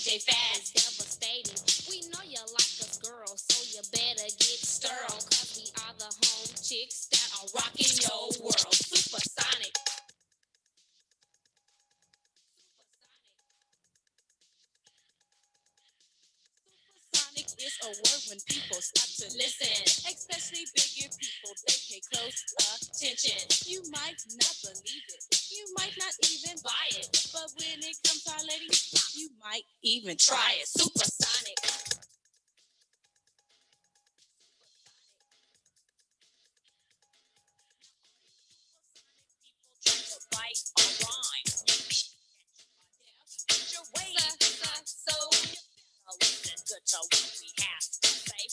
JJ Fast, devastating. We know you like us, girl, so you better get sterile. Cause we are the home chicks that are rocking your world. Supersonic. Supersonic is a word when people start to listen, especially bigger people. They pay close attention. You might not believe it, you might not even buy it, but when it comes to our ladies, you might even try it. Supersonic. Bite or rhyme. Your way so listen good to what we have to say.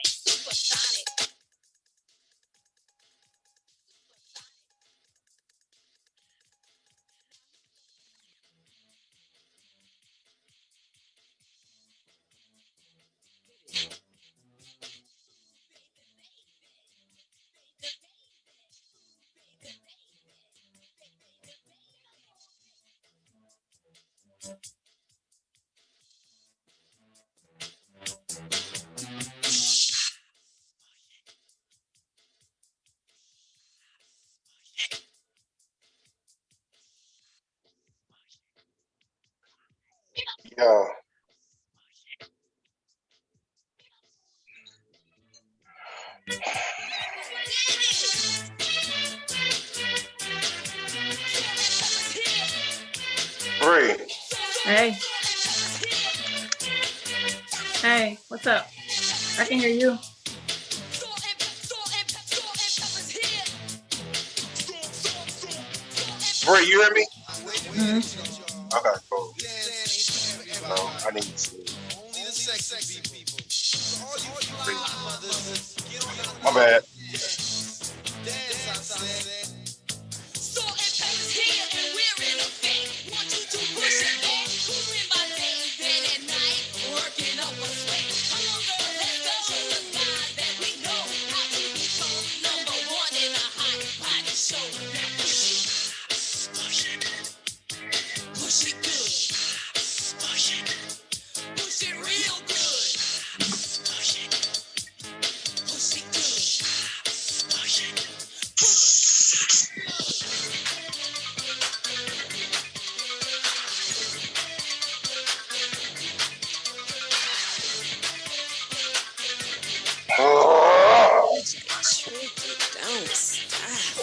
Supersonic. Yo, Bree. Hey. Hey, what's up? I can hear you. Bree, you hear me? Mm-hmm. Okay, cool. No, I need to Bree. My bad. Oh, Don't stop.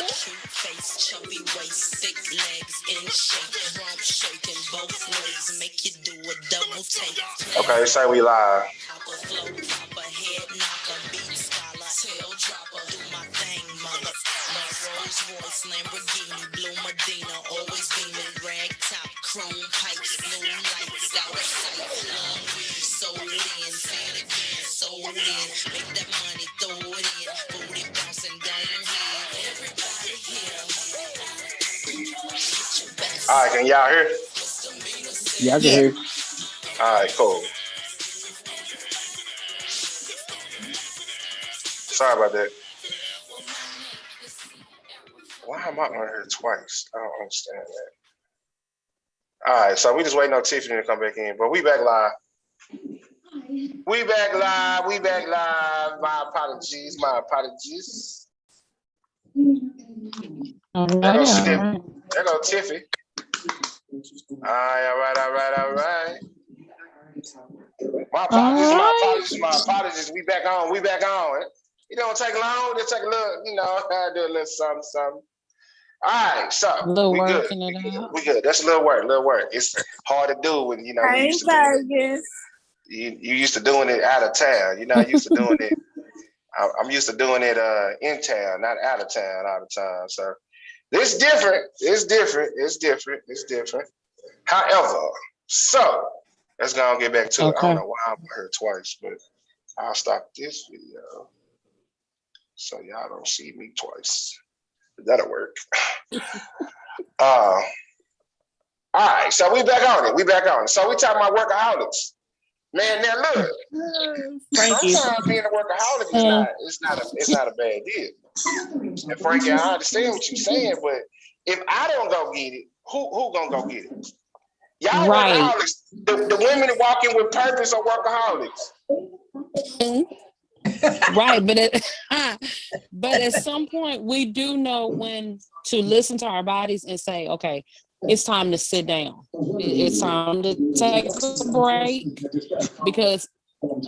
Cute face, chubby waist, thick legs in shape, rump shaking both ways, make you do a double take. okay, say we live. Hopper flow, hopper head knocker, beat scholar, tail dropper, do my thing, mother. Like Rolls Royce, Lamborghini, Blue Medina, always beaming, rag top, chrome pipes, blue lights, out of sight, long weave, sold in, say it again, sold in, make that money, throw it in, booty bouncing down here, everybody here. All right, can y'all hear? Yeah, I can hear. All right, cool. Sorry about that. Why am I on here twice? I don't understand that. All right, so we just waiting on Tiffany to come back in, but we back live. We back live. We back live. My apologies. My apologies. All There right, goes all Tiff. right. There goes Tiffy. All right, all right, all right, all right. My apologies. My apologies. My apologies. We back on. We back on. It don't take long. Just take a little. I do a little something, something. All right, so A little we good. working it out. We good. That's a little work. Little work. It's hard to do when you Hey, used to doing Vegas. it. You used to doing it out of town. I used to doing it. I'm used to doing it in town, not out of town all the time. So it's different. It's different. It's different. It's different. However, so let's go and get back to it. I don't know why I'm here twice, but I'll stop this video so y'all don't see me twice. That'll work. All right, so we back on it. We back on it. So we talking about workaholics. Man, now look. Frankie. Sometimes being a workaholic is not a bad deal. And Frankie, I understand what you're saying, but if I don't go get it, who gonna go get it? Y'all Right. workaholics. The women walking with purpose are workaholics. Right, but at some point we do know when to listen to our bodies and say, okay, it's time to sit down. It's time to take a break, because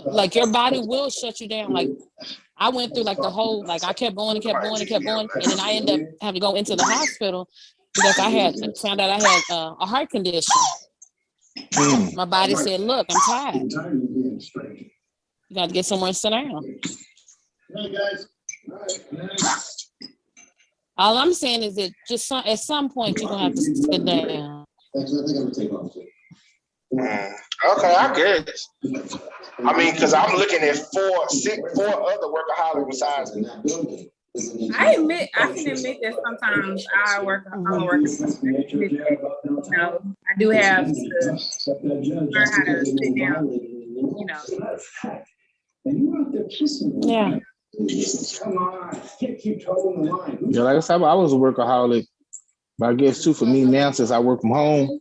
like your body will shut you down. Like I went through like the whole, like I kept going and kept going and kept going, and then I ended up having to go into the hospital because I had found out I had a heart condition. My body said, look, I'm tired. You got to get somewhere and sit down. All I'm saying is that just at some point you're gonna have to sit down. Okay, I guess. I mean, because I'm looking at four other workaholics besides me. I can admit that sometimes I'm a workaholic. You know, I do have to learn how to sit down. You know. Yeah. Yeah, like I said, I was a workaholic, but I guess too for me now, since I work from home,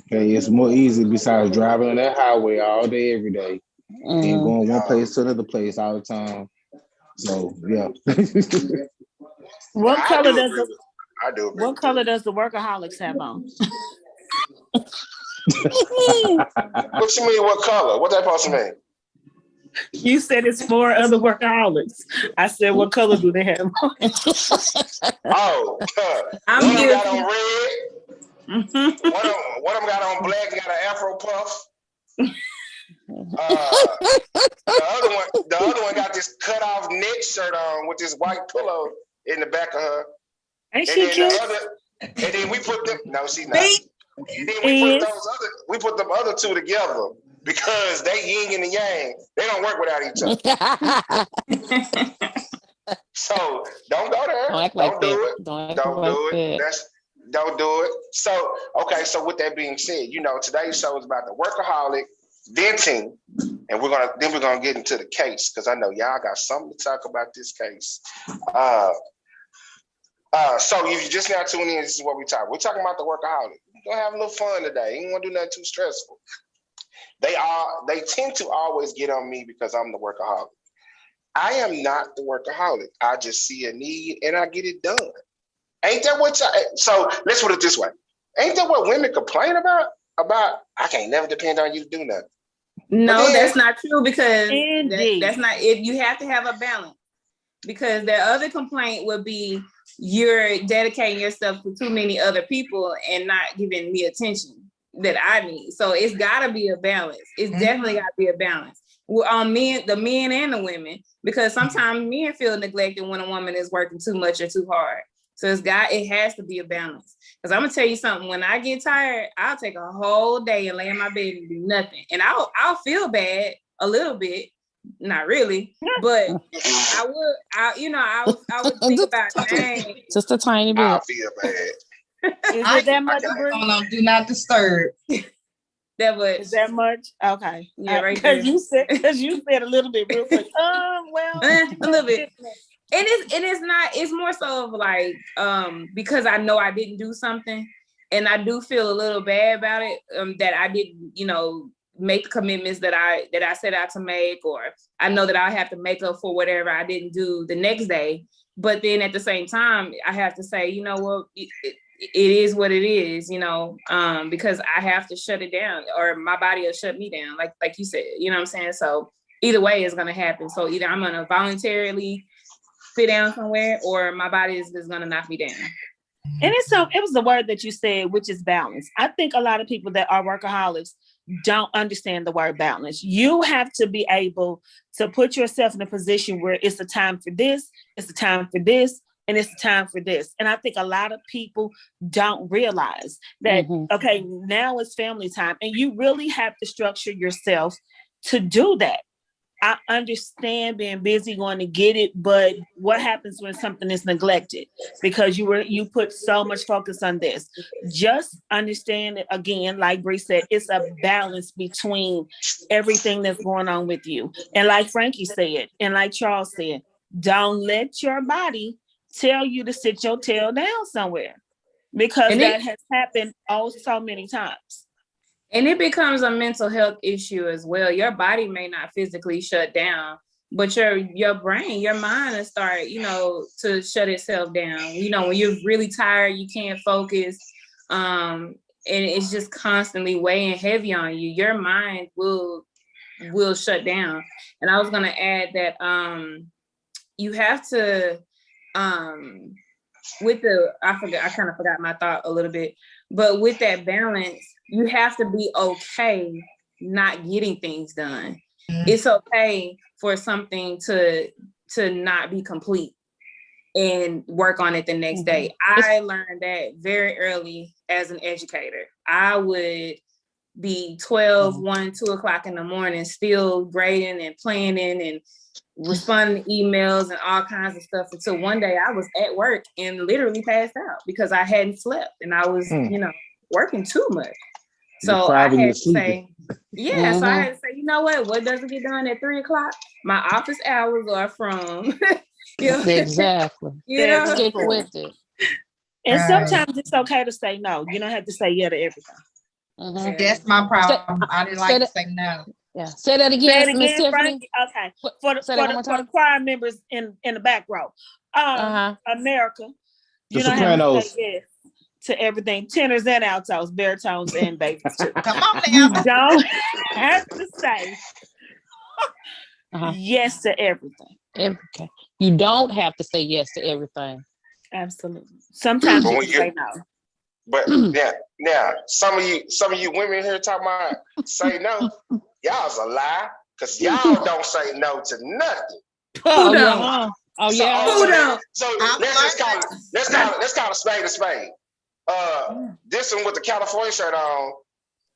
okay, it's more easy besides driving on that highway all day, every day, and going one place to another place all the time. So yeah. What color does the workaholics have on? What you mean? What color? What that supposed to mean? You said it's 4 other workaholics. I said, what color do they have on? Oh, I'm one of them guilty. got on red. One of them got on black. Got an afro puff. The other one got this cut off neck shirt on with this white pillow in the back of her. Ain't she cute? And then we put them. No, she's not. And then we put them other two together because they yin and yang. They don't work without each other. So don't go there. Don't do it. Don't do it. So okay. So with that being said, today's show is about the workaholic, venting, and we're gonna get into the case because I know y'all got something to talk about this case. So if you just now tuning in, this is what we're talking. We're talking about the workaholic. We're gonna have a little fun today. You ain't gonna do nothing too stressful. They tend to always get on me because I'm the workaholic. I am not the workaholic. I just see a need and I get it done. Ain't that what? So let's put it this way. Ain't that what women complain about? About I can't never depend on you to do nothing. No, that's not true because that's not it. You have to have a balance because the other complaint would be you're dedicating yourself to too many other people and not giving me attention that I need. So it's got to be a balance. It's definitely got to be a balance. On the men and the women, because sometimes men feel neglected when a woman is working too much or too hard. So it has to be a balance. Because I'm gonna tell you something. When I get tired, I'll take a whole day and lay in my bed and do nothing, and I'll feel bad a little bit, not really, but I would think about dang, just a tiny bit. I feel bad. Is it that much? Do not disturb. Is that much? Okay. Yeah, right. Because you said a little bit real quick. A little bit. It's more so of like because I know I didn't do something and I do feel a little bad about it, that I didn't, make the commitments that I set out to make, or I know that I have to make up for whatever I didn't do the next day. But then at the same time, I have to say, it is what it is, because I have to shut it down or my body will shut me down, like you said, you know what I'm saying? So either way is going to happen. So either I'm going to voluntarily sit down somewhere or my body is just going to knock me down. And it was the word that you said, which is balance. I think a lot of people that are workaholics don't understand the word balance. You have to be able to put yourself in a position where it's a time for this, it's a time for this, and it's a time for this. And I think a lot of people don't realize that, okay, now it's family time. And you really have to structure yourself to do that. I understand being busy, going to get it, but what happens when something is neglected? Because you put so much focus on this. Just understand it again, like Bree said, it's a balance between everything that's going on with you. And like Frankie said, and like Charles said, don't let your body tell you to sit your tail down somewhere. because that has happened so many times. And it becomes a mental health issue as well. Your body may not physically shut down, but your brain, your mind will start, to shut itself down. When you're really tired, you can't focus. And it's just constantly weighing heavy on you. Your mind will shut down. And I was gonna add that you have to I kind of forgot my thought a little bit, but with that balance, you have to be okay not getting things done. It's okay for something to not be complete and work on it the next day. I learned that very early as an educator. I would be 12, 1, 2 o'clock in the morning, still grading and planning and responding to emails and all kinds of stuff, until one day I was at work and literally passed out because I hadn't slept and I was, working too much. So I had to say, so I had to say, you know what doesn't get done at 3 o'clock? My office hours are from, exactly. Stick with it. And sometimes it's okay to say no. You don't have to say yeah to everything. Yeah. That's my problem. I didn't like to say no. Yeah. Say that again, Miss Tiffany. Okay. For the choir members in the back row. America. You don't have to say yes to everything. Tenors and altos, baritones and basses too. Come on now. You don't have to say yes to everything. Okay. You don't have to say yes to everything. Absolutely. Sometimes you can say no. But now some of you women here talking about say no. Y'all's a lie, because y'all don't say no to nothing. Who don't? Who don't? So let's call a spade a spade. This one with the California shirt on.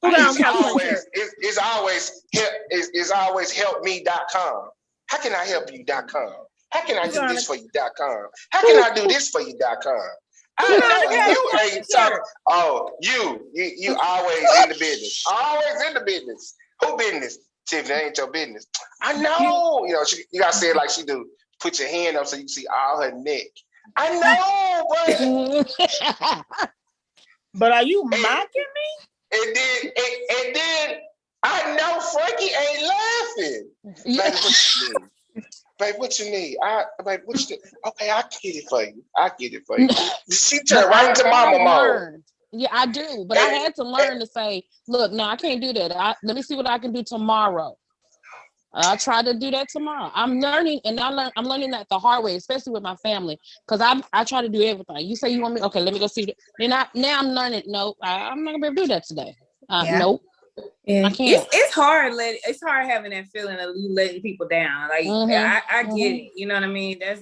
It's always helpme.com. How can I help you.com? How can I do this for you.com? How can I do this for you.com? I know you ain't talking. Oh, you always in the business. Always in the business. Who business? Tiffany, ain't your business. I know. You gotta say it like she do. Put your hand up so you can see all her neck. I know, but but are you mocking me? And then I know Frankie ain't laughing. Yeah. Babe, what you need? Okay, I get it for you. She turned right into mama mode. Yeah, I do. But I had to learn to say, look, no, I can't do that. Let me see what I can do tomorrow. I'll try to do that tomorrow. I'm learning, and I'm learning that the hard way, especially with my family, because I try to do everything. You say you want me, okay, let me go see. Then now I'm learning. No, I'm not gonna be able to do that today. Nope. Yeah. I can't. It's hard. It's hard having that feeling of you letting people down. Like I get it. You know what I mean? That's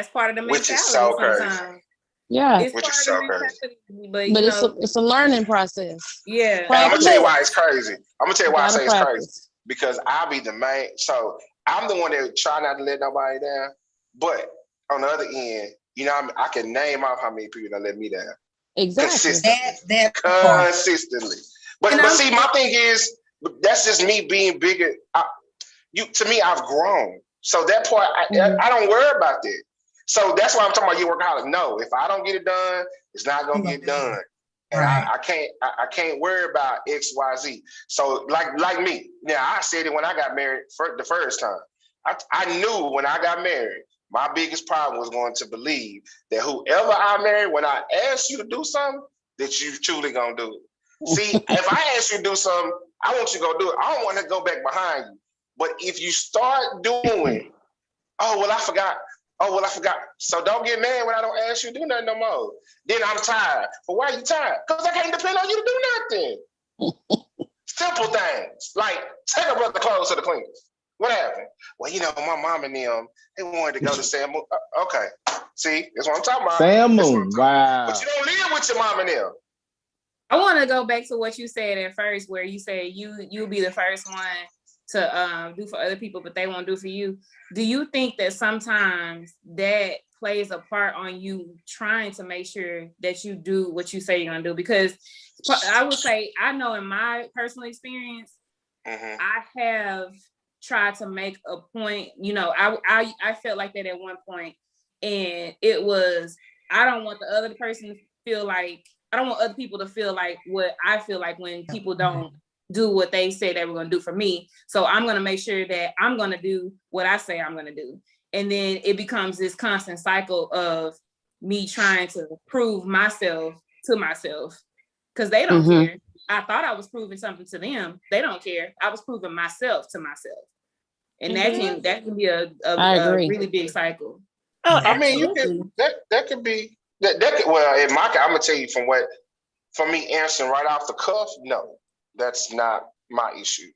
part of the mentality. Which is so sometimes. Crazy. Yeah, which is so crazy. But it's a learning process. Yeah. I'm gonna tell you why it's crazy. I'm gonna tell you why I say it's crazy. Because I'll be the main. So I'm the one that try not to let nobody down. But on the other end, I can name off how many people that let me down. Exactly. Consistently. But see, my thing is, that's just me being bigger. To me, I've grown. So that part, I don't worry about that. So that's why I'm talking about you workaholic. No, if I don't get it done, it's not gonna get done. And I can't worry about X, Y, Z. So like me, I said it when I got married for the first time. I knew when I got married, my biggest problem was going to believe that whoever I married, when I asked you to do something, that you truly gonna do it. See, if I ask you to do something, I want you to go do it. I don't want to go back behind you. But if you start doing, I forgot. So don't get mad when I don't ask you to do nothing no more. Then I'm tired. But why are you tired? Because I can't depend on you to do nothing. Simple things. Like, take a brother clothes to the cleaners. What happened? Well, my mom and them, they wanted to go to Sam Moon. Okay. See, that's what I'm talking about. Sam Moon, wow. But you don't live with your mom and them. I want to go back to what you said at first, where you said you'll be the first one to do for other people, but they won't do for you. Do you think that sometimes that plays a part on you trying to make sure that you do what you say you're gonna do? Because I would say, I know in my personal experience, I have tried to make a point. I felt like that at one point, and it was I don't want the other person to feel like, I don't want other people to feel like what I feel like when people don't do what they say they were going to do for me. So I'm going to make sure that I'm going to do what I say I'm going to do. And then it becomes this constant cycle of me trying to prove myself to myself, because they don't care. I thought I was proving something to them. They don't care. I was proving myself to myself. And that can be a really big cycle. Oh, I mean, you can, that could be that could, well, in my, I'm gonna tell you from me answering right off the cuff, no, that's not my issue.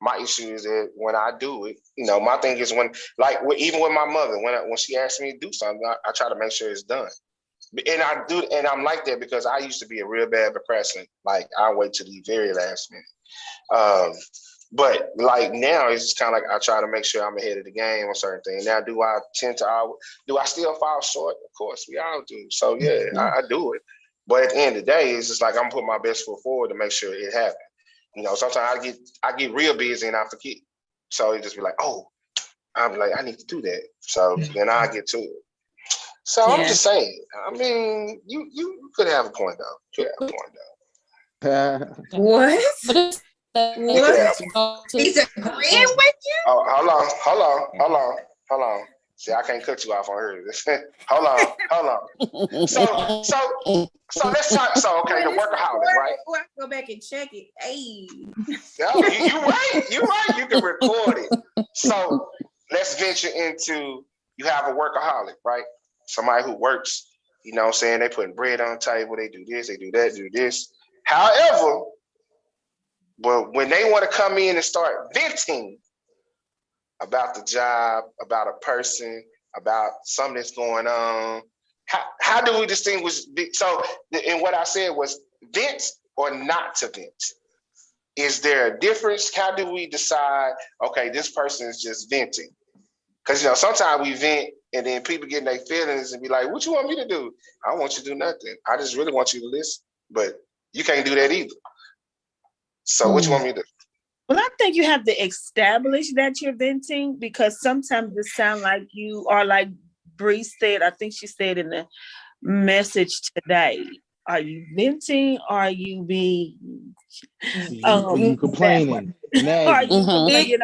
My issue is that when I do it, my thing is when, like, even with my mother, when she asks me to do something, I try to make sure it's done. And I do, and I'm like that because I used to be a real bad procrastinator. Like, I wait to the very last minute. But like now, it's just kind of like I try to make sure I'm ahead of the game on certain things. Now, do I still fall short? Of course, we all do. So yeah, I do it. But at the end of the day, it's just like I'm putting my best foot forward to make sure it happens. Sometimes I get real busy and I forget. So it just be like, oh, I'm like, I need to do that. So then I get to it. So I'm just saying. I mean, you could have a point though. What? He's agreeing with you? Oh, hold on. See, I can't cut you off on her. hold on. So let's talk. So okay, the workaholic, right? Go back and check it. Hey. No, you right. You can record it. So let's venture into, you have a workaholic, right? Somebody who works, they putting bread on the table, they do this, they do that, do this. However, but when they want to come in and start venting about the job, about a person, about something that's going on, how do we distinguish? So, and what I said was vent or not to vent. Is there a difference? How do we decide, okay, this person is just venting? Because, sometimes we vent and then people get in their feelings and be like, what you want me to do? I don't want you to do nothing. I just really want you to listen. But you can't do that either. So what you want me to do? Well, I think you have to establish that you're venting, because sometimes it sounds like you are, like Bree said, I think she said in the message today, are you venting? Or are you being are you complaining? Are you complaining?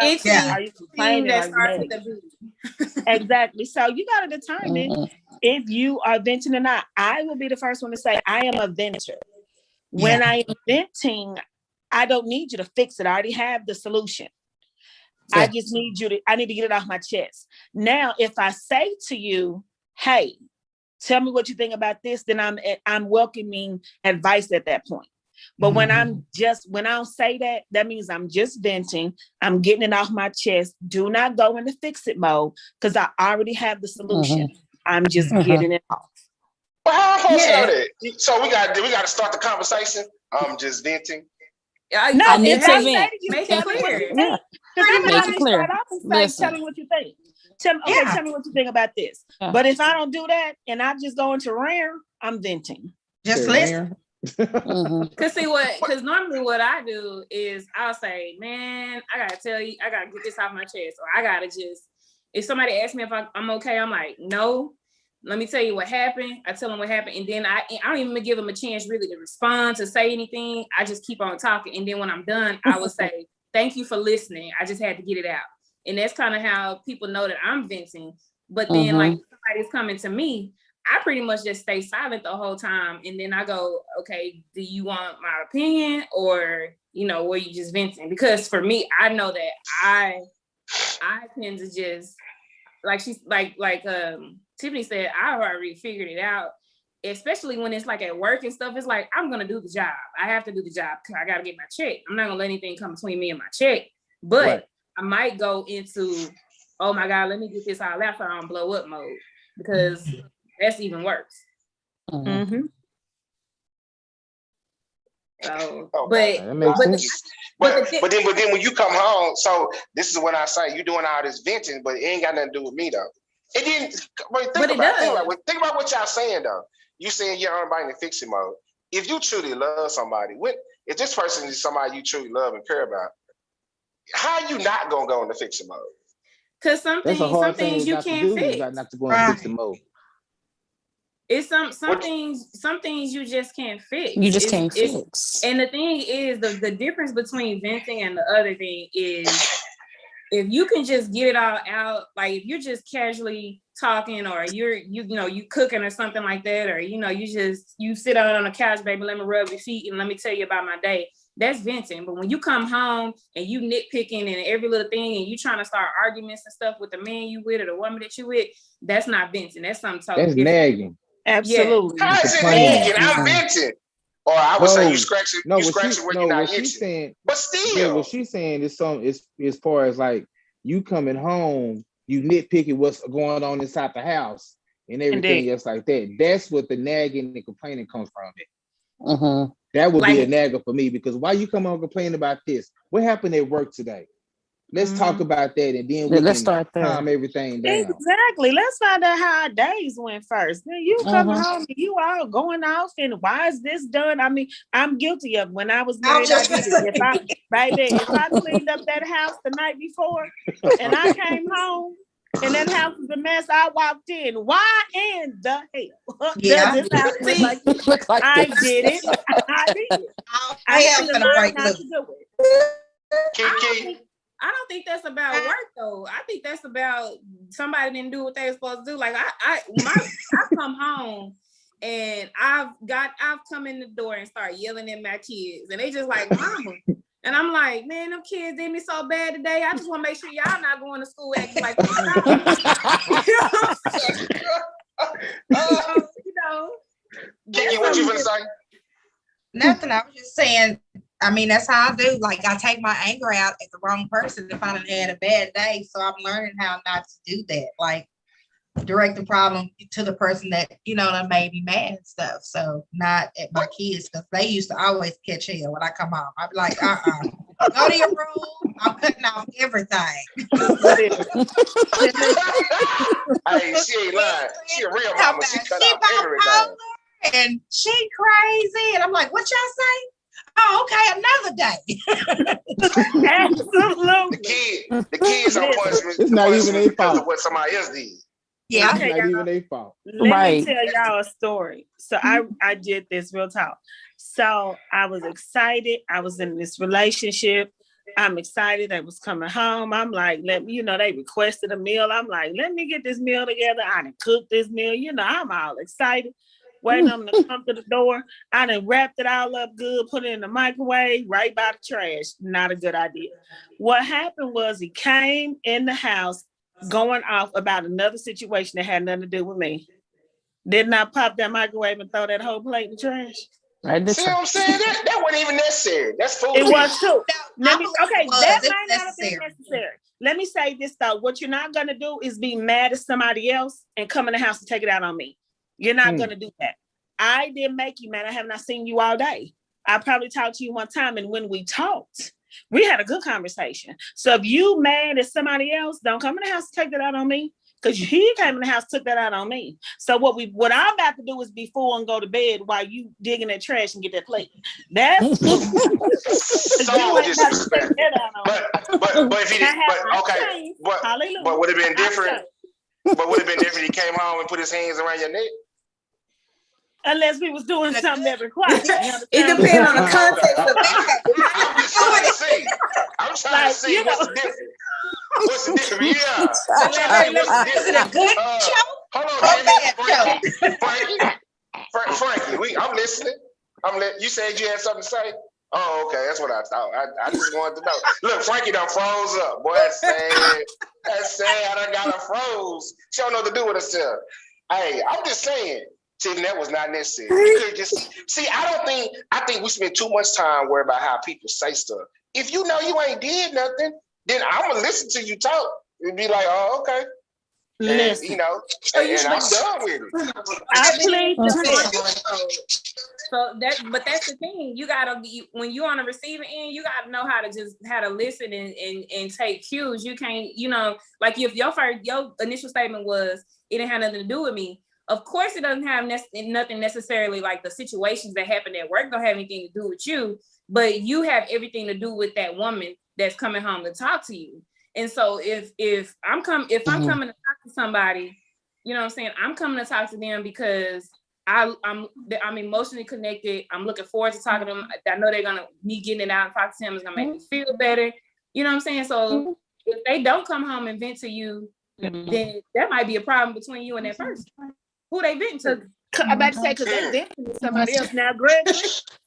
Exactly. So you got to determine if you are venting or not. I will be the first one to say I am a venter. When I am venting, I don't need you to fix it. I already have the solution. Yeah. I just need I need to get it off my chest. Now, if I say to you, hey, tell me what you think about this, then I'm welcoming advice at that point. But when I don't say that, that means I'm just venting. I'm getting it off my chest. Do not go into fix it mode, because I already have the solution. I'm just getting it off. Well, how am I supposed to know that? So we got to start the conversation. I'm just venting. No, if I say to you, make it clear. Because I'm going to start off and say, tell me what you think. Tell me what you think about this. But if I don't do that and I just go into rare, I'm venting. Just listen. Because normally what I do is I'll say, man, I gotta tell you, I gotta get this off my chest, or I gotta just, if somebody asks me if I'm okay, I'm like, no, let me tell you what happened. I tell them what happened, and then I don't even give them a chance really to respond, to say anything. I just keep on talking, and then when I'm done, I will say, thank you for listening. I just had to get it out. And that's kind of how people know that I'm venting. But then like if somebody's coming to me, I pretty much just stay silent the whole time. And then I go, okay, do you want my opinion, or, were you just venting? Because for me, I know that I tend to just, like she's like Tiffany said, I already figured it out, especially when it's like at work and stuff. It's like, I'm going to do the job. I have to do the job because I got to get my check. I'm not going to let anything come between me and my check. But I might go into, oh my God, let me get this all out so I don't blow up mode, because that's even worse. So, but then when you come home, so this is when I say you doing all this venting, but it ain't got nothing to do with me though. It didn't. Think about what y'all saying though. You saying you're everybody in the fixing mode. If you truly love somebody, if this person is somebody you truly love and care about, how are you not gonna go in the fixing mode? Because some things you can't fix. Not to go in fixing mode. It's some things you just can't fix. You just can't fix. And the thing is, the difference between venting and the other thing is, if you can just get it all out, like if you're just casually talking, or you cooking or something like that, or you sit down on the couch, baby, let me rub your feet and let me tell you about my day. That's venting. But when you come home and you nitpicking and every little thing, and you trying to start arguments and stuff with the man you with or the woman that you with, that's not venting. That's something totally different. Nagging. Absolutely. How is it nagging? I'm venting. Or I would say you scratching where you're not itching. But still. Yeah, what she's saying is as far as like you coming home, you nitpicking what's going on inside the house and everything else like that. That's what the nagging and complaining comes from. Uh-huh. That would be a nagger for me, because why you come home complaining about this? What happened at work today? Let's talk about that, and then let's start calm everything down. Exactly. Let's find out how our days went first. Then you come home and you all going off, and why is this done? I mean, I'm guilty of when I was married. I did it. If I cleaned up that house the night before and I came home and that house was a mess, I walked in. Why in the hell? Yeah. Does this house look like I did it. I did it. I have to learn not to do it. I don't think that's about work though. I think that's about somebody didn't do what they were supposed to do. Like I come home and I've come in the door and start yelling at my kids, and they just like, mama. And I'm like, man, them kids did me so bad today. I just want to make sure y'all not going to school acting like Kiki, what you gonna say? Nothing. I was just saying. I mean, that's how I do. Like, I take my anger out at the wrong person if I done had a bad day. So I'm learning how not to do that. Like, direct the problem to the person that, that made me mad and stuff. So not at my kids, because they used to always catch hell when I come home. I'd be like, go to your room. I'm cutting off everything. Hey, she ain't lying. She a real mama. She cut off everything. And she crazy. And I'm like, what y'all say? Oh, okay, another day. Absolutely. The kids are punishment. It's not even their fault. Of what somebody else did. Yeah, it's not even their fault. Let me tell y'all a story. So I did this real talk. So I was excited. I was in this relationship. I'm excited. I was coming home. I'm like, they requested a meal. I'm like, let me get this meal together. I done cooked this meal. I'm all excited. Waiting on them to come to the door. I done wrapped it all up good, put it in the microwave, right by the trash. Not a good idea. What happened was he came in the house going off about another situation that had nothing to do with me. Didn't I pop that microwave and throw that whole plate in the trash? See what I'm saying? That wasn't even necessary. That's food. It was too. That might not have been necessary. Let me say this though. What you're not gonna do is be mad at somebody else and come in the house and take it out on me. You're not going to do that. I didn't make you mad. I have not seen you all day. I probably talked to you one time, and when we talked, we had a good conversation. So if you mad at somebody else, don't come in the house and take that out on me, because he came in the house, took that out on me. So what I'm about to do is be full and go to bed while you dig in that trash and get that plate. That's so disrespectful. But if he did, but would it have been different? But would it have been different if he came home and put his hands around your neck? Unless we was doing something that required. It depends on the context of that. I'm trying to see what's the difference. What's the difference? Yeah. Is it a good show? Hold on, Frankie. I'm listening. You said you had something to say? Oh, okay. That's what I thought. I just wanted to know. Look, Frankie done froze up. Boy, that's sad. That's sad. I done got her froze. She don't know what to do with herself. Hey, I'm just saying, Tiffany, that was not necessary. You could just see. I think we spend too much time worrying about how people say stuff. If you know you ain't did nothing, then I'm gonna listen to you talk and be like, oh, okay. Listen. And, and I'm done with it. I played the but that's the thing. You gotta be, when you're on the receiving end, you gotta know how to listen and take cues. You can't, like if your initial statement was it didn't have nothing to do with me. Of course, it doesn't have nothing necessarily, like the situations that happen at work don't have anything to do with you, but you have everything to do with that woman that's coming home to talk to you. And so if I'm coming to talk to somebody, you know what I'm saying? I'm coming to talk to them because I'm emotionally connected. I'm looking forward to talking to them. I know they're gonna me getting it out and talk to them is gonna make me feel better. You know what I'm saying? So if they don't come home and vent to you, then that might be a problem between you and that person. Who they venting to? I'm about to say, because they venting to somebody else. Now, Greg,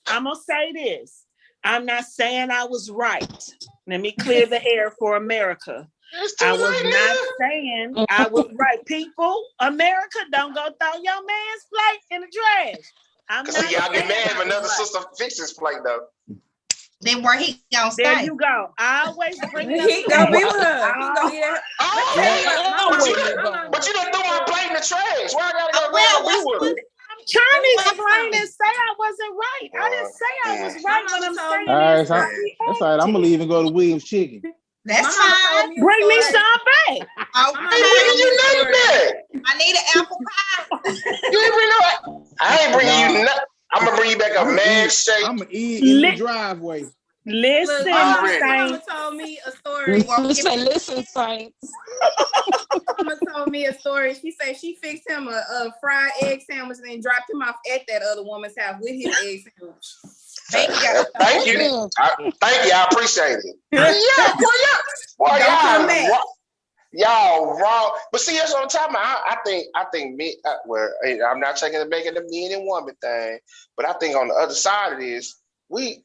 I'm gonna say this. I'm not saying I was right. Let me clear the air for America. I was not saying I was right. People, America, don't go throw your man's plate in the trash. I'm not see, y'all get mad if another sister fix his plate though. Then where he gonna stay? There you go. I always bring it up. He gonna be with her. He gonna be her. But you done threw my plate in the trash. Why I gotta go be with her? I'm trying to explain and say I wasn't right. I didn't say I was right. What I'm saying all right, that's all right. I'm gonna leave and go to Williams Chicken. That's fine. Bring me some back. I need an apple pie. You ain't bring no. I ain't bringing you nothing. I'm gonna bring you back a mad shake. I'm gonna eat in the driveway. Listen, Mama told me a story. Listen, Saints. Mama told me a story. She said she fixed him a fried egg sandwich and then dropped him off at that other woman's house with his egg sandwich. Thank you. Thank you. I appreciate it. Y'all wrong. But see, that's what I'm talking about. I think me. Well, I'm not taking the making the men and woman thing, but I think on the other side of this, we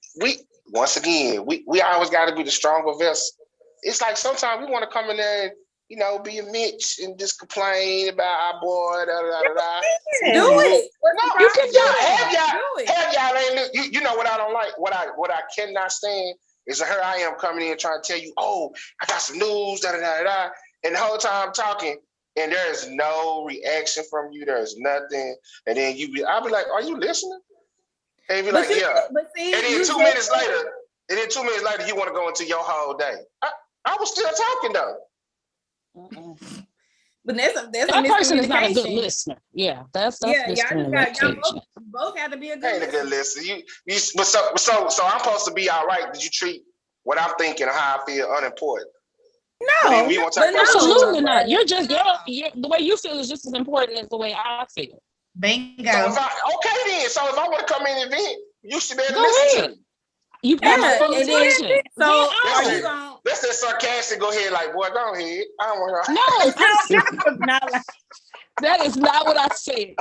once again we always got to be the stronger vessel. It's like sometimes we want to come in there and be a Mitch and just complain about our boy. Do it. No, you can do it. Have y'all ain't. You know what I don't like. What I cannot stand is here I am coming in trying to tell you, oh, I got some news. And the whole time I'm talking, and there's no reaction from you. There's nothing. And then I'll be like, are you listening? And you be like, yeah. But see, and then 2 minutes later, you want to go into your whole day. I was still talking though. But that's that person is not a good listener. Yeah, that's y'all both have to be a good listener. A good listener. So I'm supposed to be all right. Did you treat what I'm thinking or how I feel unimportant? No, absolutely not. You're just the way you feel is just as important as the way I feel. Bingo. So okay then. So if I want to come in and vent, you should be able to listen to me. You got my full attention. So are you going? Let's say sarcastic. Go ahead, like boy, go ahead. I don't want to. No, that is not what I said.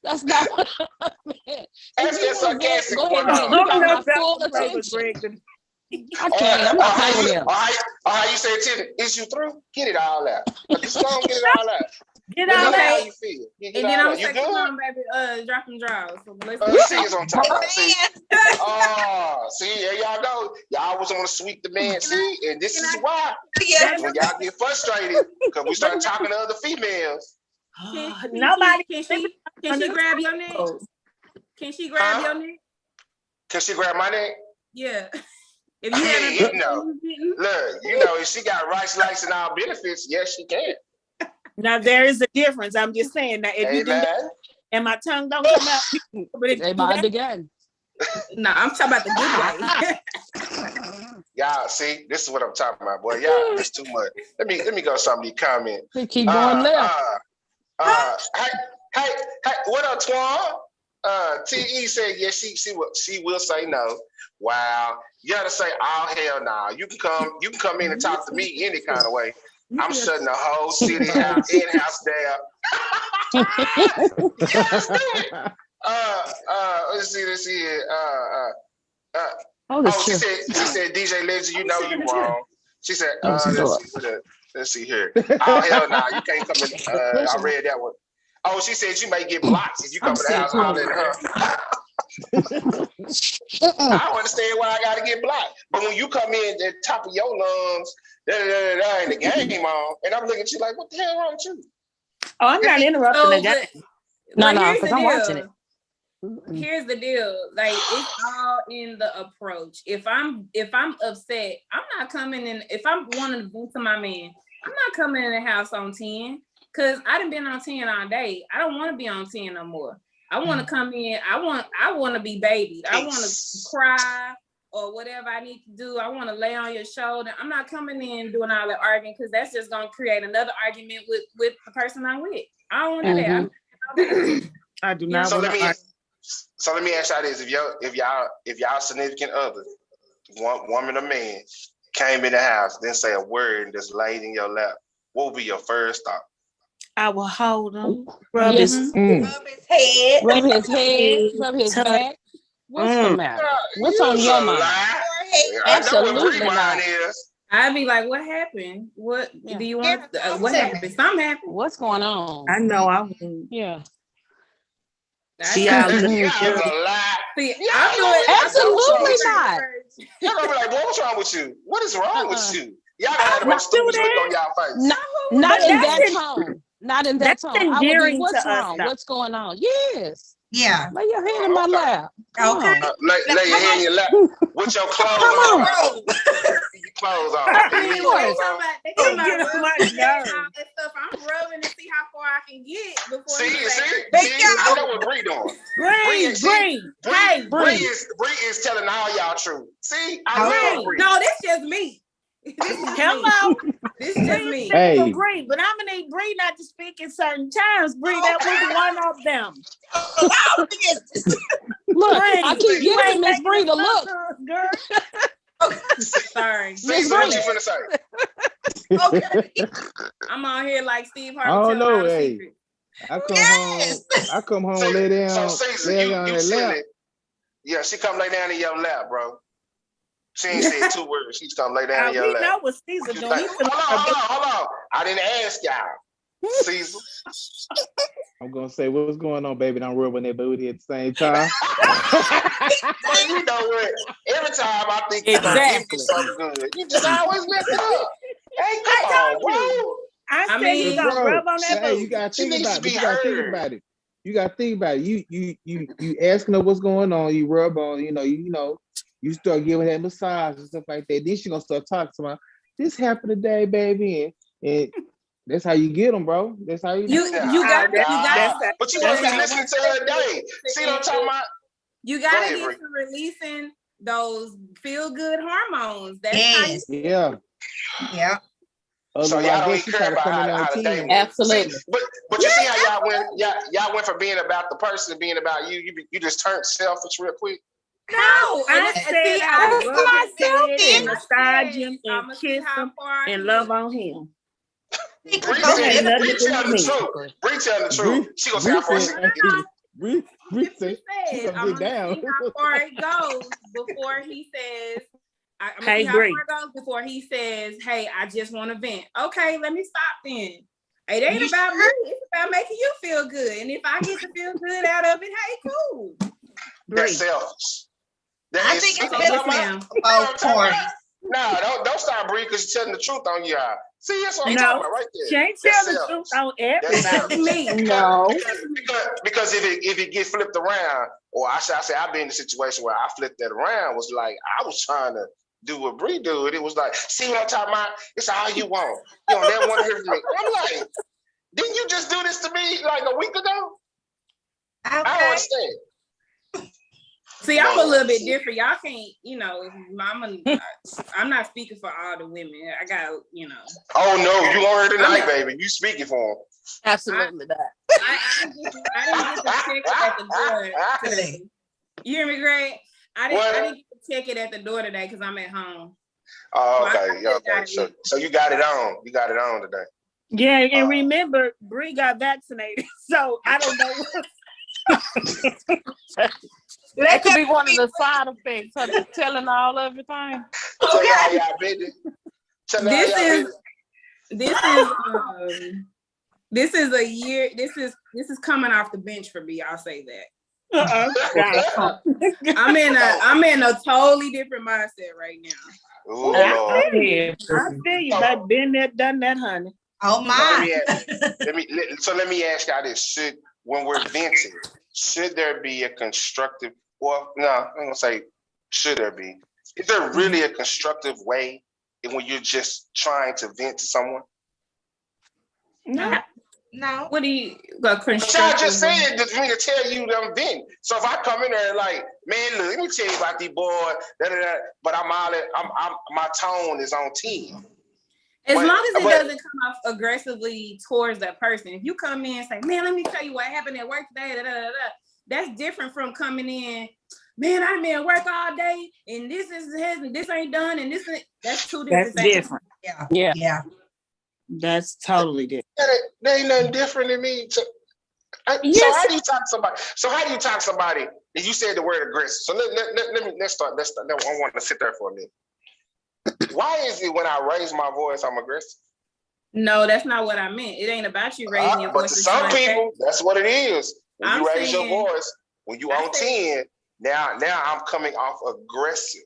That's not what I meant. That's just sarcastic. Go ahead, man. You got my full attention. I can't. I'm not playing with him. How you say it? Is you through? Get it all out. Just go and get it all out. Get all out. How you feel? And then I'm gonna say, come on, baby, drop them drawers. So let's see it's on top. See, there y'all go. Y'all always want to sweep the man. See, and this is why when y'all get frustrated because we start talking to other females. Nobody can she grab your neck? Can she grab your neck? Can she grab my neck? Yeah. If you look, if she got rights, likes, and all benefits, yes, she can. Now there is a difference. I'm just saying that if you do that, and my tongue don't come out, but if they mind again. No, I'm talking about the good way. Y'all see, this is what I'm talking about, boy. Y'all, it's too much. Let me go some of these comments. Keep going left. Hey, what up, Twan? TE said, yes, she will say no. Wow, you gotta say, oh hell no. You can come in and talk to me any kind of way. I'm shutting the whole city in-house down. Yes, do it. Let's see here. She said, DJ Legend, you wrong. She said, let's see here. Oh hell no, you can't come in. I read that one. Oh, she said you may get blocked if you come to the house hollering at her. I don't understand why I gotta get blocked. But when you come in at the top of your lungs, and the game on, and I'm looking at you like, what the hell wrong with you? Oh, I'm not interrupting the game. No, because I'm watching it. Here's the deal. Like, it's all in the approach. If I'm upset, I'm not coming in. If I'm wanting to vent to my man, I'm not coming in the house on 10. Cause I done been on 10 all day. I don't want to be on 10 no more. I want to come in. I want to be babied. I want to cry or whatever I need to do. I want to lay on your shoulder. I'm not coming in doing all that arguing because that's just gonna create another argument with the person I'm with. I don't want to do that. I do not. So let me ask y'all this: if y'all significant other, one woman or man, came in the house, didn't say a word, and just laid in your lap, what would be your first thought? I will hold him, rub his head, rub his head, rub his back. What's the matter? What's on your mind? Absolutely not. I'd be like, what happened? What do you want? What happened? Something happened. What's going on? I know I wouldn't. Yeah. See, I'm doing absolutely not. Y'all gonna be like, what's wrong with you? What is wrong with you? Y'all got the most stupid look on y'all face. Not in that tone. Not in that tone. I would be, what's wrong? What's going on? Yes. Yeah. Lay your hand in my lap. Okay. Lay your hand in your lap with your clothes on. Your clothes on. They talking about rubbing and all that stuff. I'm rubbing to see how far I can get before. See, I know what Bree doing. Bree is telling all y'all truth. See, I love Bree. No, that's just me. Hello. This is just me. Hey. Bree, but I'm gonna need Bree not to speak in certain times. Bree, that was one of them. Look, I keep giving Miss Bree the look. Girl. Sorry. Miss Bree, what you finna say? Okay. I'm on here like Steve Harvey. I don't know. Hey, I come home, lay down, lay down in that lap. Yeah, she come lay down in your lap, bro. She ain't said 2 words. She's come lay down in your lap. We know what Caesar doing. Hold on. I didn't ask y'all. Caesar. I'm gonna say, what's going on, baby? I'm rubbing that booty at the same time. But you know what? Every time I think exactly so good, you just always mess it up. Hey, come on, bro. I mean, you gonna rub on that booty. You gotta think about it. You gotta think about it. You asking her what's going on. You rub on. You start giving that massage and stuff like that. Then she gonna start talking to me. This happened today, baby, and that's how you get them, bro. That's how you got it. But you must be listening to her today. See what I'm talking about? You gotta get to releasing those feel good hormones. That's how you yeah. So y'all don't even care about how the day went. Absolutely. But you see how y'all went from being about the person to being about you. You just turned selfish real quick. No, I said I rub his head and massage him and kiss him and love on him. Bree telling the truth. She gonna say how far she can get. Bree said she gonna get down. See how far it goes before he says. Hey, how far it goes before he says, "Hey, I just want to vent." Okay, let me stop then. It ain't about me. It's about making you feel good. And if I get to feel good out of it, hey, cool. That's selfish. I think it's better for both parties. No, don't start Bree because you're telling the truth on y'all. See, that's what I'm talking about right there. She ain't telling the truth on everybody. No. Because if it get flipped around, or I say I've been in a situation where I flipped that around, was like I was trying to do what Bree do, and it was like, see what I'm talking about? It's all you want. You don't never want to hear from me. I'm like, didn't you just do this to me like a week ago? Okay. I don't understand. See, I'm a little bit different. Y'all can't, I'm not speaking for all the women. I got, Oh no, you on her tonight, baby. You speaking for them. Absolutely not. I didn't get to check it at the door today. You hear me, Greg? I didn't get to check it at the door today because I'm at home. Oh, okay. Okay. So you got it on. You got it on today. Yeah, and remember, Bree got vaccinated, so I don't know what. That could be one of the side effects of telling all everything. This is a year. This is coming off the bench for me. I'll say that. I'm in a totally different mindset right now. Ooh, I feel you. I've been there, done that, honey. Oh my! Let me ask y'all this: when we're venting, should there be a constructive? Well, no, I'm gonna say, should there be? Is there really a constructive way when you're just trying to vent to someone? No. What do you? Y'all just said for me to tell you that I'm venting. So if I come in there like, man, look, let me tell you about these boys, but my tone is on 10. As long as it doesn't come off aggressively towards that person. If you come in and say, man, let me tell you what happened at work today, that's different from coming in, man, I've been at work all day and this ain't done and that's two different things. Different. Yeah. That's totally different. There ain't nothing different in me. So how do you talk to somebody? And you said the word aggressive. So let's start. I want to sit there for a minute. Why is it when I raise my voice, I'm aggressive? No, that's not what I meant. It ain't about you raising your voice. But to some people, that's what it is. When you raise your voice, when you on 10, now I'm coming off aggressive.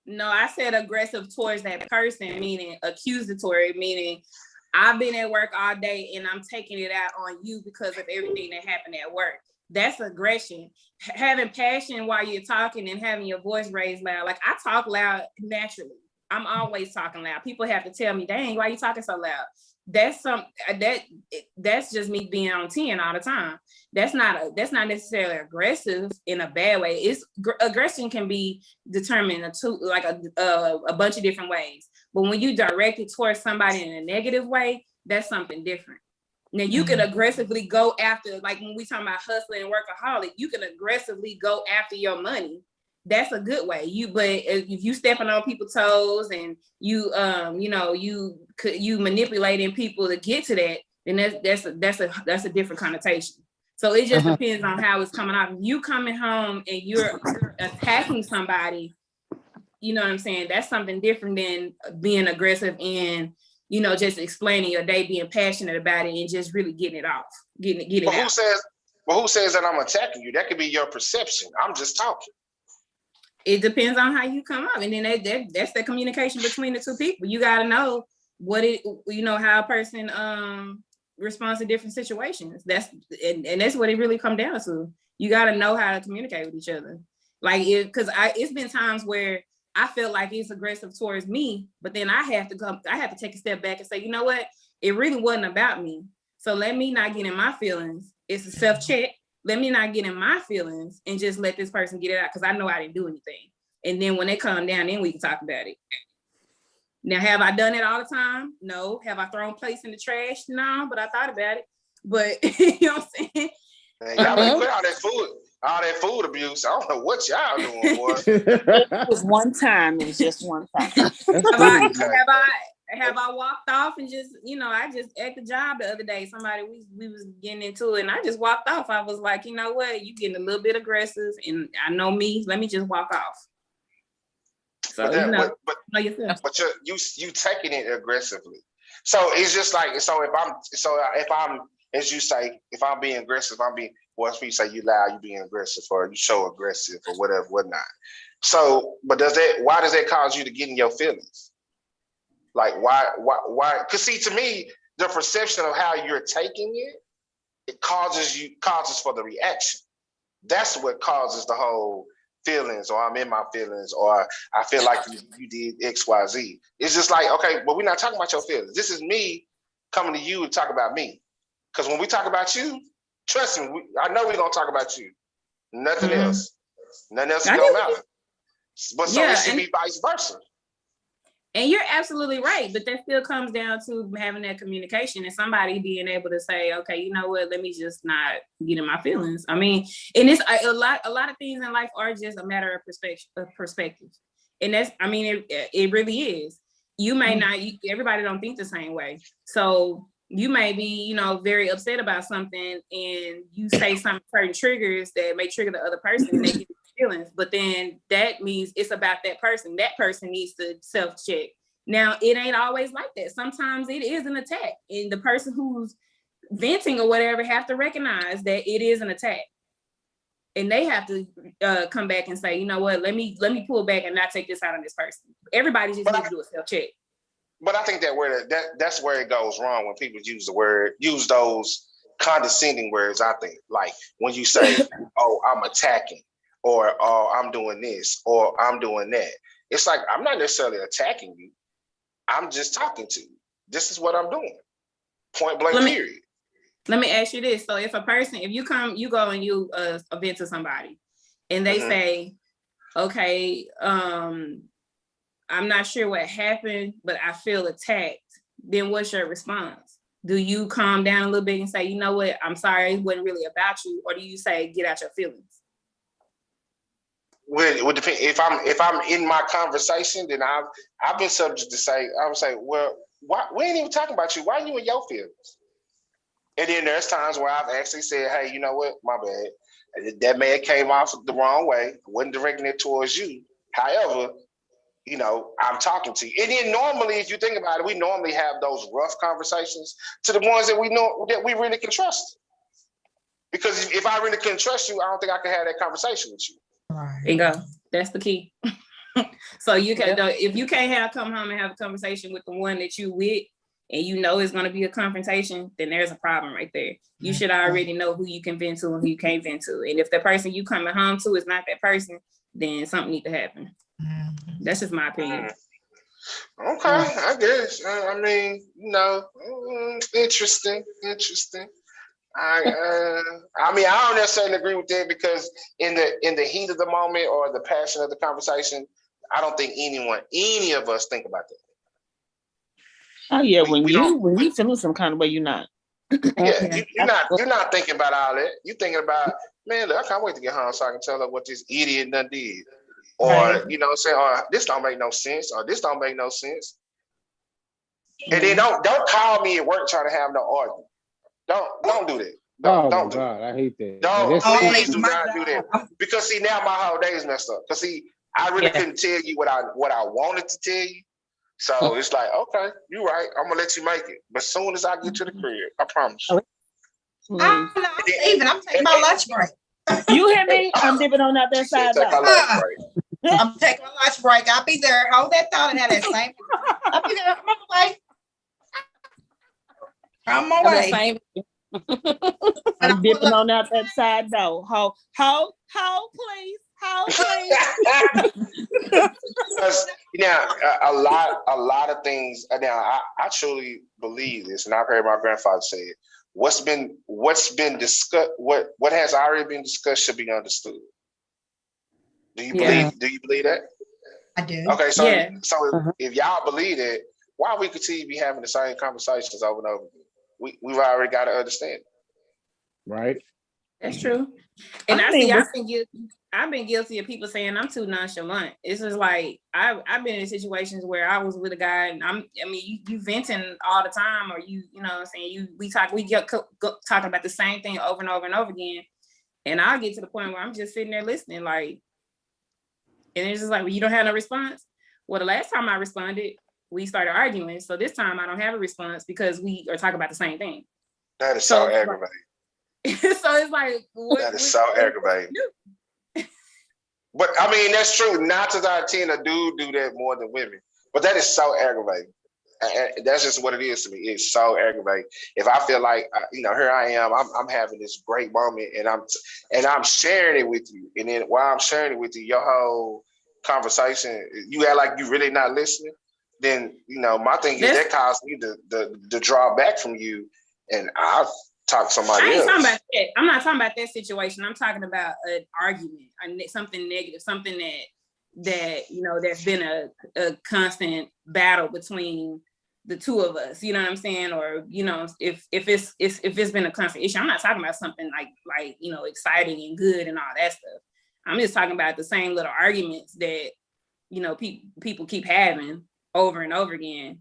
No, I said aggressive towards that person, meaning accusatory, meaning I've been at work all day and I'm taking it out on you because of everything that happened at work. That's aggression. Having passion while you're talking and having your voice raised loud. Like I talk loud naturally. I'm always talking loud. People have to tell me, dang, why are you talking so loud? That's just me being on 10 all the time. That's not necessarily aggressive in a bad way. Aggression can be determined a bunch of different ways. But when you direct it towards somebody in a negative way, that's something different. Now you can aggressively go after, like when we talking about hustling and workaholic, you can aggressively go after your money. That's a good way. But if you stepping on people's toes and you manipulating people to get to that, then that's a different connotation. So it just depends on how it's coming out. If you coming home and you're attacking somebody, you know what I'm saying? That's something different than being aggressive and just explaining your day, being passionate about it, and just really getting it off, getting it out. Who says that I'm attacking you? That could be your perception. I'm just talking. It depends on how you come up, and then that's the communication between the two people. You got to know how a person responds to different situations. That's what it really comes down to. You got to know how to communicate with each other. Like it's been times where I feel like it's aggressive towards me, but then I have to take a step back and say, you know what? It really wasn't about me. So let me not get in my feelings. It's a self-check. Let me not get in my feelings and just let this person get it out because I know I didn't do anything. And then when they calm down, then we can talk about it. Now, have I done it all the time? No. Have I thrown plates in the trash? No, but I thought about it. But you know what I'm saying? Man, y'all better quit all that food abuse. I don't know what y'all doing, boy. It was one time. It's just one time. Have I walked off and just, I just at the job the other day, somebody, we was getting into it and I just walked off. I was like, you know what? You getting a little bit aggressive and I know me, let me just walk off. So, but you taking it aggressively. So it's just like, if I'm, as you say, if I'm being aggressive, if you say you loud, you being aggressive or you show aggressive or whatever, whatnot. So, but why does that cause you to get in your feelings? Like why? Because see, to me, the perception of how you're taking it causes for the reaction. That's what causes the whole feelings, or I'm in my feelings, or I feel like you did X, Y, Z. It's just like, okay, but we're not talking about your feelings. This is me coming to you and talk about me. Because when we talk about you, trust me, I know we're gonna talk about you. Nothing else. Nothing else is gonna matter. But so it should be vice versa. And you're absolutely right, but that still comes down to having that communication and somebody being able to say, okay, you know what, let me just not get in my feelings. I mean, and it's a lot of things in life are just a matter of perspective. And that's, I mean, it really is. You may not, everybody don't think the same way. So you may be, very upset about something and you say some certain triggers that may trigger the other person and they get feelings, but then that means it's about that person. That person needs to self-check. Now, it ain't always like that. Sometimes it is an attack, and the person who's venting or whatever have to recognize that it is an attack, and they have to come back and say, you know what, let me pull back and not take this out on this person. Everybody just needs to do a self-check. But I think that's where it goes wrong when people use those condescending words. I think, like when you say, "Oh, I'm attacking," or "Oh, I'm doing this," or "I'm doing that." It's like, I'm not necessarily attacking you. I'm just talking to you. This is what I'm doing. Point blank, period. Let me ask you this. So if you go and you vent to somebody and they say, okay, I'm not sure what happened, but I feel attacked. then what's your response? Do you calm down a little bit and say, you know what, I'm sorry, it wasn't really about you, or do you say, get out your feelings? Well, it would depend. If I'm in my conversation, then I've been subject to say, I would say, well, why, we ain't even talking about you. Why are you in your feelings? And then there's times where I've actually said, hey, you know what, my bad. That may have came off the wrong way. I wasn't directing it towards you. However, you know, I'm talking to you. And then normally, if you think about it, we normally have those rough conversations to the ones that we know that we really can trust. Because if I really couldn't trust you, I don't think I can have that conversation with you. There you go. That's the key. So you can, if you can't come home and have a conversation with the one that you with, and you know it's going to be a confrontation, then there's a problem right there. You should already know who you can vent to and who you can't vent to. And if the person you coming home to is not that person, then something needs to happen. That's just my opinion. Okay, I guess. I mean, you know, interesting. I mean, I don't necessarily agree with that because in the heat of the moment or the passion of the conversation, I don't think any of us think about that. Oh yeah, when you feeling some kind of way, you're not. Yeah, you're not thinking about all that. You're thinking about, man, look, I can't wait to get home so I can tell her what this idiot done did. Or, you know what I'm saying, or this don't make no sense, or this don't make no sense. And then don't call me at work trying to have no argument. Don't do that. Don't do God, I hate that. Please do not do that. Because see, now my whole day is messed up. Because see, I really couldn't tell you what I wanted to tell you. So it's like, okay, you're right. I'm gonna let you make it. But as soon as I get to the crib, I promise you. I'm taking my lunch break. You hear me? I'm dipping on out that side. I'm taking my lunch break. I'll be there. Hold that thought and have that same. I'll be there. I'm on my way. I'm dipping on out that side though. Hold, please. Now, a lot of things. Now, I truly believe this, and I've heard my grandfather say it. What's been discussed, what has already been discussed should be understood. Do you believe that? I do. Okay, so if y'all believe it, why we continue to be having the same conversations over and over again? We've already got to understand it. Right. That's true. And I've been guilty of people saying I'm too nonchalant. It's just like I've been in situations where I was with a guy and you venting all the time, or you know what I'm saying, we get talking about the same thing over and over and over again. And I'll get to the point where I'm just sitting there listening, like, and it's just like, well, you don't have no response. Well, the last time I responded, we started arguing. So this time I don't have a response because we are talking about the same thing. That is so aggravating. So it's like, that is so aggravating. But I mean, that's true. 9 times out of 10, a dude do that more than women. But that is so aggravating. And that's just what it is to me. It's so aggravating. If I feel like, you know, here I am, I'm having this great moment, and I'm sharing it with you. And then while I'm sharing it with you, your whole conversation, you act like you really not listening. Then, you know, my thing is that caused me to draw back from you, and I'll talk to somebody else. Talking about that. I'm not talking about that situation. I'm talking about an argument, something negative, something that you know, there's been a constant battle between the two of us. You know what I'm saying? Or, you know, if it's been a constant issue. I'm not talking about something like you know, exciting and good and all that stuff. I'm just talking about the same little arguments that, you know, people keep having over and over again.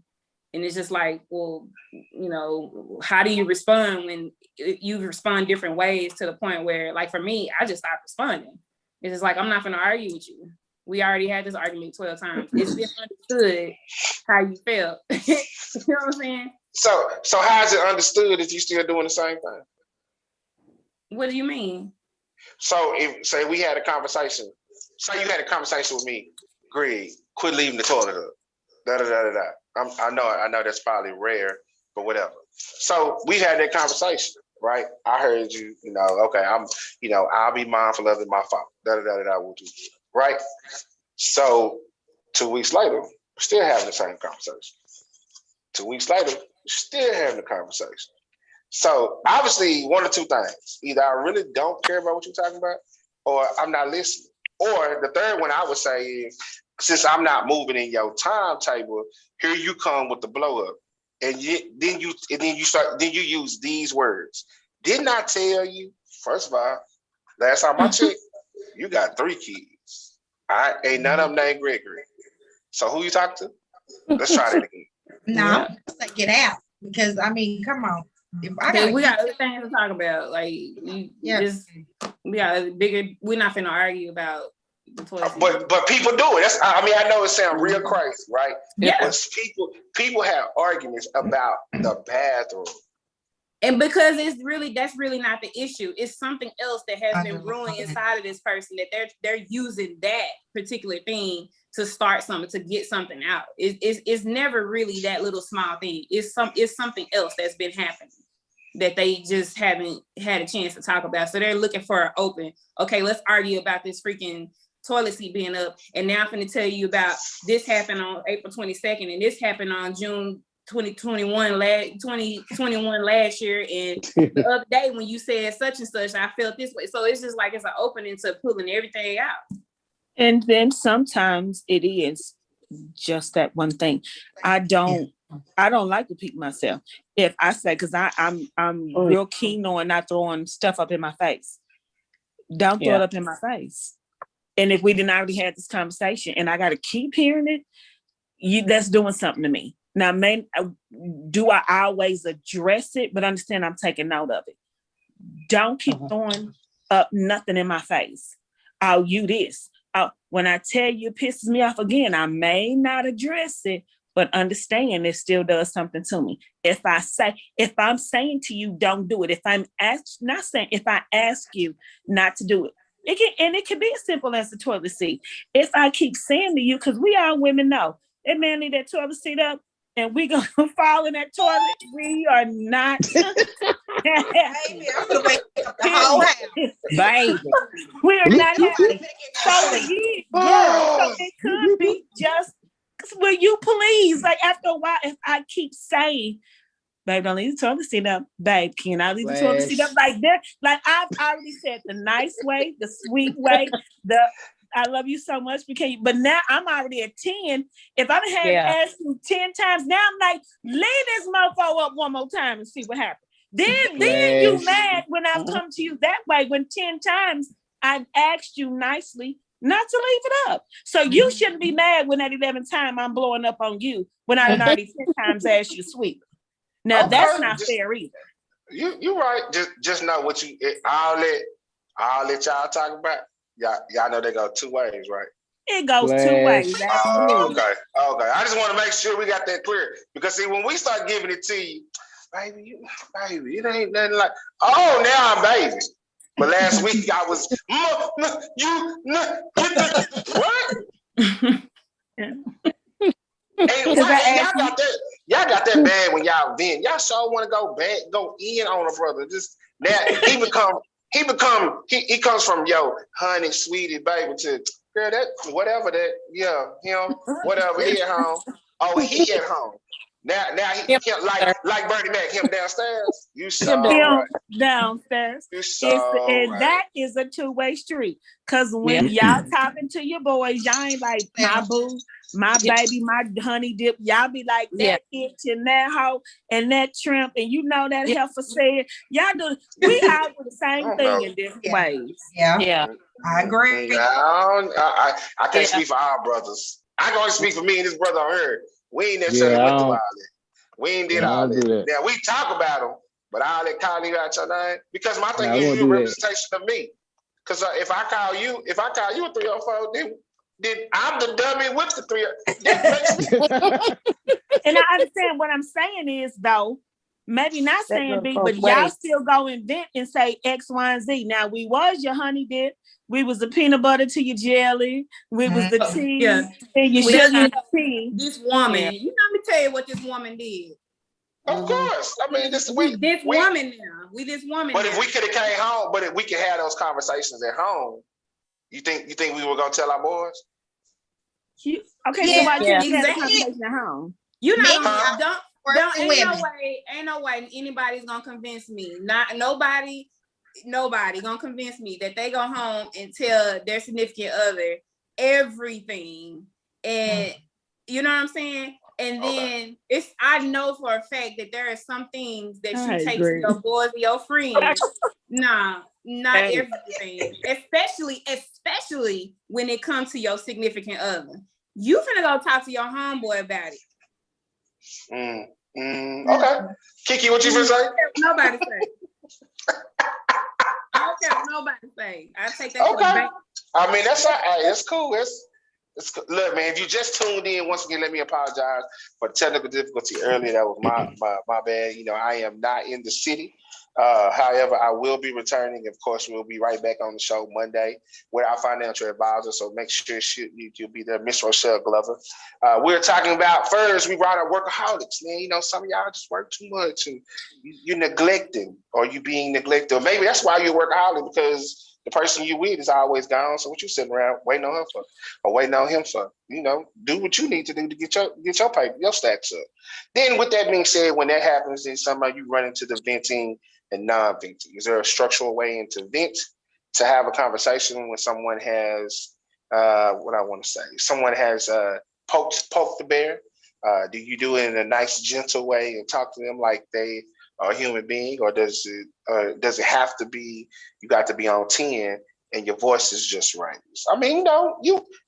And it's just like, well, you know, how do you respond when you respond different ways to the point where, like, for me, I just stopped responding. It's just like, I'm not going to argue with you. We already had this argument 12 times. It's been understood how you felt. You know what I'm saying? So how is it understood if you're still doing the same thing? What do you mean? So if, say we had a conversation, say you had a conversation with me, Greg, quit leaving the toilet up. I know that's probably rare, but whatever. So we had that conversation, right? I heard you, you know, okay, I'll be mindful of it, my fault. We'll do it, right? So 2 weeks later, we're still having the same conversation. 2 weeks later, we're still having the conversation. So obviously, one of two things. Either I really don't care about what you're talking about, or I'm not listening. Or the third one I would say is, since I'm not moving in your timetable, here you come with the blow up. and then you use these words. Didn't I tell you? First of all, last time I checked, you got 3 kids. I ain't none of them named Gregory. So who you talk to? Let's try that again. No, like get out, because I mean, come on. If we got other things to talk about, like we got bigger. We're not finna argue about the toilet. But people do it. I know it sounds real crazy, right? Yeah. But people have arguments about the bathroom. And because that's really not the issue. It's something else that has been brewing inside of this person, that they're using that particular thing to start something, to get something out. It's never really that little small thing. It's something else that's been happening that they just haven't had a chance to talk about. So they're looking for an open, okay, let's argue about this freaking toilet seat being up. And now I'm going to tell you about this happened on April 22nd and this happened on June 2021 last year, and the other day when you said such and such, I felt this way. So it's just like it's an opening to pulling everything out. And then sometimes it is just that one thing. I don't like to repeat myself. If I say, because I'm real keen on not throwing stuff up in my face. Don't throw it up in my face. And if we didn't already have this conversation and I got to keep hearing it, that's doing something to me. Now, do I always address it? But understand I'm taking note of it. Don't keep throwing up nothing in my face. Oh, you this. When I tell you it pisses me off again, I may not address it, but understand it still does something to me. If I'm saying to you, don't do it. If I ask you not to do it, it can be as simple as the toilet seat. If I keep saying to you, because we all women know, that man need that toilet seat up, and we gonna fall in that toilet. We are not. Baby, I'm gonna wake up the whole house. Baby, we are not happy. So again, so it could be just. Will you please, like after a while, if I keep saying, babe, don't leave the toilet seat up, babe, can I leave the toilet seat up like that? Like I've already said the nice way, the sweet way, I love you so much, but now I'm already at 10. If I had asked you 10 times, now I'm like, leave this mofo up one more time and see what happens. Then you mad when I've come to you that way, when 10 times I've asked you nicely not to leave it up. So you shouldn't be mad when at 11th time I'm blowing up on you when I've already 10 times asked you sweet. Now that's not fair either. You're right. Just know what I'll let y'all talk about. Y'all know they go 2 ways, right? It goes 2 ways. Okay. I just want to make sure we got that clear, because see, when we start giving it to you, baby, it ain't nothing like. Oh, now I'm baby. But last week I was what? Y'all got that bad when y'all vent. Y'all sure want to go in on a brother. Just now he comes from yo honey, sweetie, baby to girl that whatever that him whatever he at home. Oh, he at home. Now he can't like Bernie Mac, him downstairs. You so right. Downstairs. You so and right. that is a 2-way street. Cause when y'all talking to your boys, y'all ain't like my boo, my baby, my honey dip. Y'all be like that itch and that hoe and that trimp, and you know that heifer said. Y'all do. We all do the same thing in different ways. Yeah. I agree. I can't speak for our brothers. I can only speak for me and this brother on here. We ain't necessarily went through all that. We ain't did all that. Now we talk about them, but all that calling you out your name, because my thing is you're a representation of me. Because if I call you a 304, then I'm the dummy with the 304. And I understand what I'm saying is though, maybe not saying B, but y'all still go invent and say X, Y, and Z. Now we was your honey dip. We was the peanut butter to your jelly. We was the tea. Yeah. And you sugar tea. This woman, let me tell you what this woman did. Of course. I mean, this woman now. But if we could have came home, but if we could have those conversations at home, you think we were gonna tell our boys? So why can't you have a conversation at home? You know, ain't no way anybody's gonna convince me. Nobody gonna convince me that they go home and tell their significant other everything. And you know what I'm saying? And then I know for a fact that there are some things that you take to your boys or your friends. Nah, not everything. Especially when it comes to your significant other. You finna go talk to your homeboy about it. Okay. Kiki, what you finna say? Nobody say. I don't care what nobody say. I take that to the bank. I mean, that's all right. It's cool. Look, man, if you just tuned in, once again, let me apologize for the technical difficulty earlier. That was my bad. You know, I am not in the city. However, I will be returning. Of course, we'll be right back on the show Monday with our financial advisor. So make sure you'll be there, Miss Rochelle Glover. We're talking about first, we brought up workaholics, man. You know, some of y'all just work too much and you're neglecting, or you being neglected. Or maybe that's why you're a workaholic, because the person you with is always gone. So what you sitting around waiting on her for, or waiting on him for? You know, do what you need to do to get your paper, your stacks up. Then with that being said, when that happens, then somehow you run into the venting and non-venting. Is there a structural way to vent, to have a conversation when someone has what I want to say? Someone has poked the bear. Do you do it in a nice, gentle way and talk to them like they are a human being, or does it have to be you got to be on 10 and your voice is just right? I mean, you know,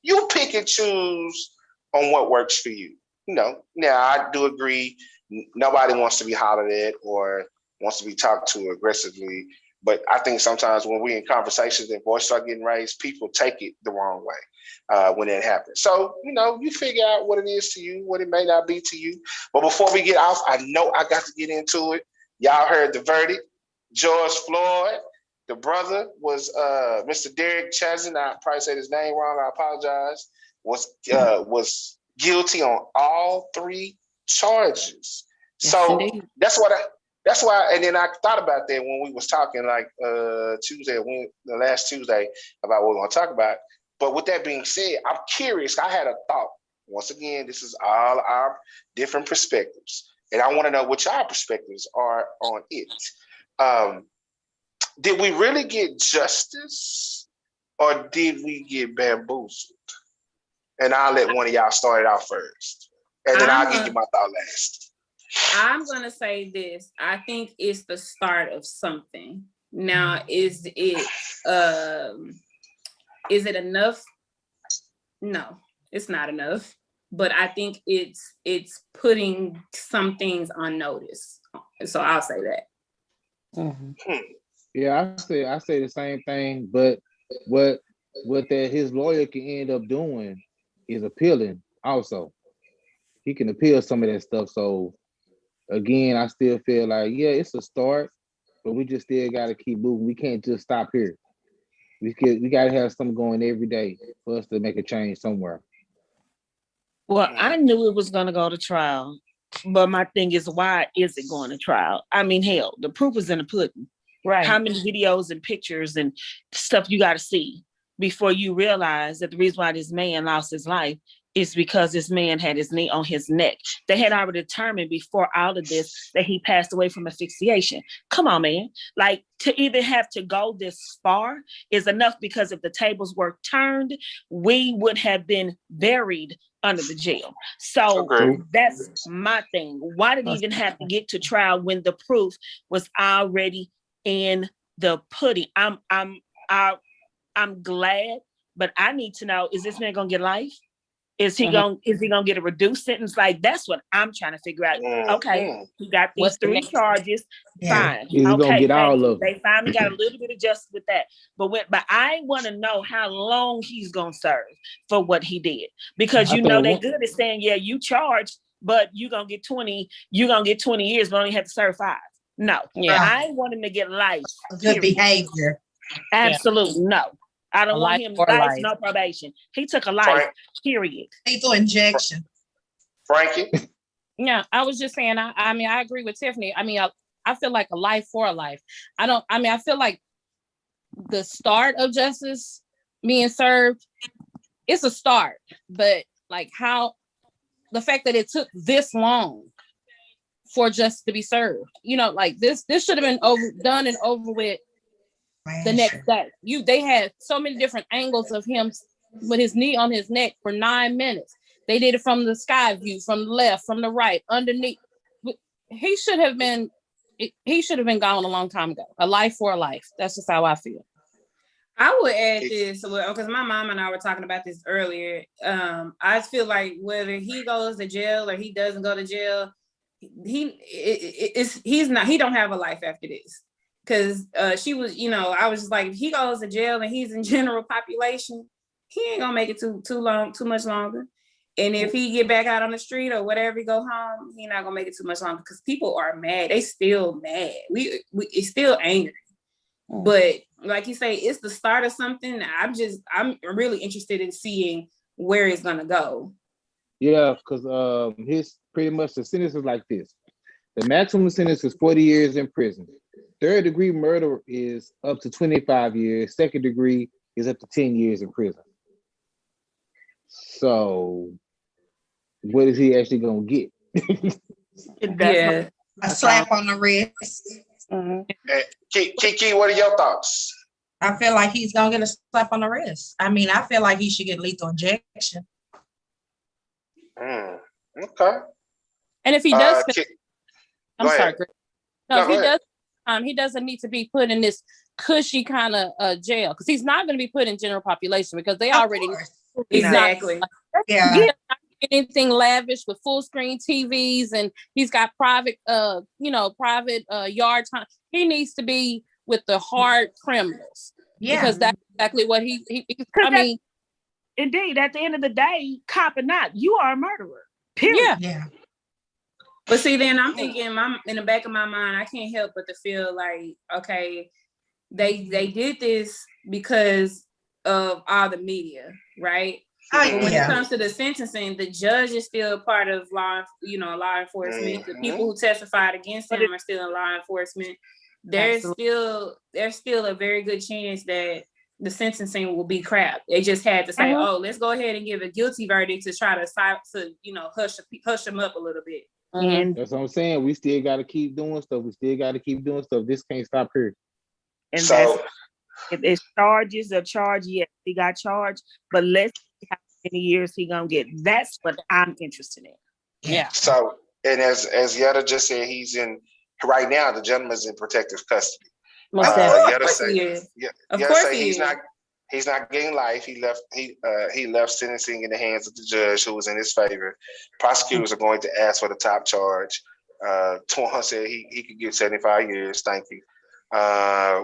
you pick and choose on what works for you. You know, now I do agree. Nobody wants to be hollered at or wants to be talked to aggressively. But I think sometimes when we're in conversations and voice start getting raised, people take it the wrong way when it happens. So, you know, you figure out what it is to you, what it may not be to you. But before we get off, I know I got to get into it. Y'all heard the verdict. George Floyd, the brother was Mr. Derek Chazen. I probably said his name wrong. I apologize. Was guilty on all 3 charges. Yes, so indeed. That's why, and then I thought about that when we was talking like the last Tuesday about what we're going to talk about. But with that being said, I'm curious. I had a thought. Once again, this is all our different perspectives, and I want to know what your perspectives are on it. Did we really get justice, or did we get bamboozled? And I'll let one of y'all start it out first, and then I'll give you my thought last. I'm going to say this. I think it's the start of something. Now, is it enough? No, it's not enough. But I think it's putting some things on notice. So I'll say that. Mm-hmm. Yeah, I say the same thing, but what that his lawyer can end up doing is appealing also. He can appeal some of that stuff. So again, I still feel like, yeah, it's a start, but we just still got to keep moving. We can't just stop here. We got to have something going every day for us to make a change somewhere. Well, I knew it was going to go to trial, but my thing is, why is it going to trial? I mean, hell, the proof is in the pudding. Right. How many videos and pictures and stuff you got to see before you realize that the reason why this man lost his life is because this man had his knee on his neck. They had already determined before all of this that he passed away from asphyxiation. Come on, man. Like, to even have to go this far is enough, because if the tables were turned, we would have been buried under the jail. So that's my thing. Why did he even have to get to trial when the proof was already in the pudding? I'm glad, but I need to know, is this man gonna get life? Is he gonna get a reduced sentence? Like, that's what I'm trying to figure out. Okay, he got these 3 charges. Fine. He's gonna get all of them. They finally got a little bit of justice with that. But I want to know how long he's gonna serve for what he did, because they good at saying, yeah, you charged, but you're gonna get 20. You're gonna get 20 years, but only have to serve 5. No, I want him to get life. Good behavior. Absolutely no. I don't want him life, no probation. He took a life, period. Lethal injection. Frankie? Yeah, I was just saying, I agree with Tiffany. I mean, I feel like a life for a life. I feel like the start of justice being served, it's a start. But like the fact that it took this long for justice to be served, like this should have been done and over with the next day. They had so many different angles of him with his knee on his neck for 9 minutes. They did it from the sky view, from the left, from the right, underneath. He should have been gone a long time ago. A life for a life. That's just how I feel. I would add this because my mom and I were talking about this earlier. I feel like whether he goes to jail or he doesn't go to jail, he don't have a life after this. Because she was, I was just like, if he goes to jail and he's in general population, he ain't gonna make it too much longer. And if he get back out on the street or whatever, he go home, he not gonna make it too much longer because people are mad. They still mad. It's still angry. But like you say, it's the start of something. I'm really interested in seeing where it's gonna go. Yeah, because his pretty much the sentence is like this. The maximum sentence is 40 years in prison. Third degree murder is up to 25 years. Second degree is up to 10 years in prison. So what is he actually gonna get? A slap on the wrist. Kiki, what are your thoughts? I feel like he's gonna get a slap on the wrist. I mean, I feel like he should get lethal injection. Okay. And if he does, I'm sorry. No, if he does, he doesn't need to be put in this cushy kind of jail because he's not going to be put in general population because they already exactly. Anything lavish with full screen TVs and he's got private yard time. He needs to be with the hard criminals. Yeah, because that's exactly what he I mean, indeed, at the end of the day, cop or not, you are a murderer. Period. Yeah. But see, then I'm thinking, in the back of my mind, I can't help but to feel like, okay, they did this because of all the media, right? But when it comes to the sentencing, the judge is still part of law enforcement. The people who testified against him are still in law enforcement. There's still a very good chance that the sentencing will be crap. They just had to say, "Oh, let's go ahead and give a guilty verdict to try to hush them up a little bit." And that's what I'm saying. We still got to keep doing stuff. This can't stop here. And so, if it's charges or charge, yes, he got charged, but let's see how many years he gonna get. That's what I'm interested in. Yeah. So, and as Yetta just said, he's in right now. The gentleman's in protective custody. Yetta say he's not getting life. He left sentencing in the hands of the judge who was in his favor. Prosecutors are going to ask for the top charge. Tuan said he could get 75 years. Thank you.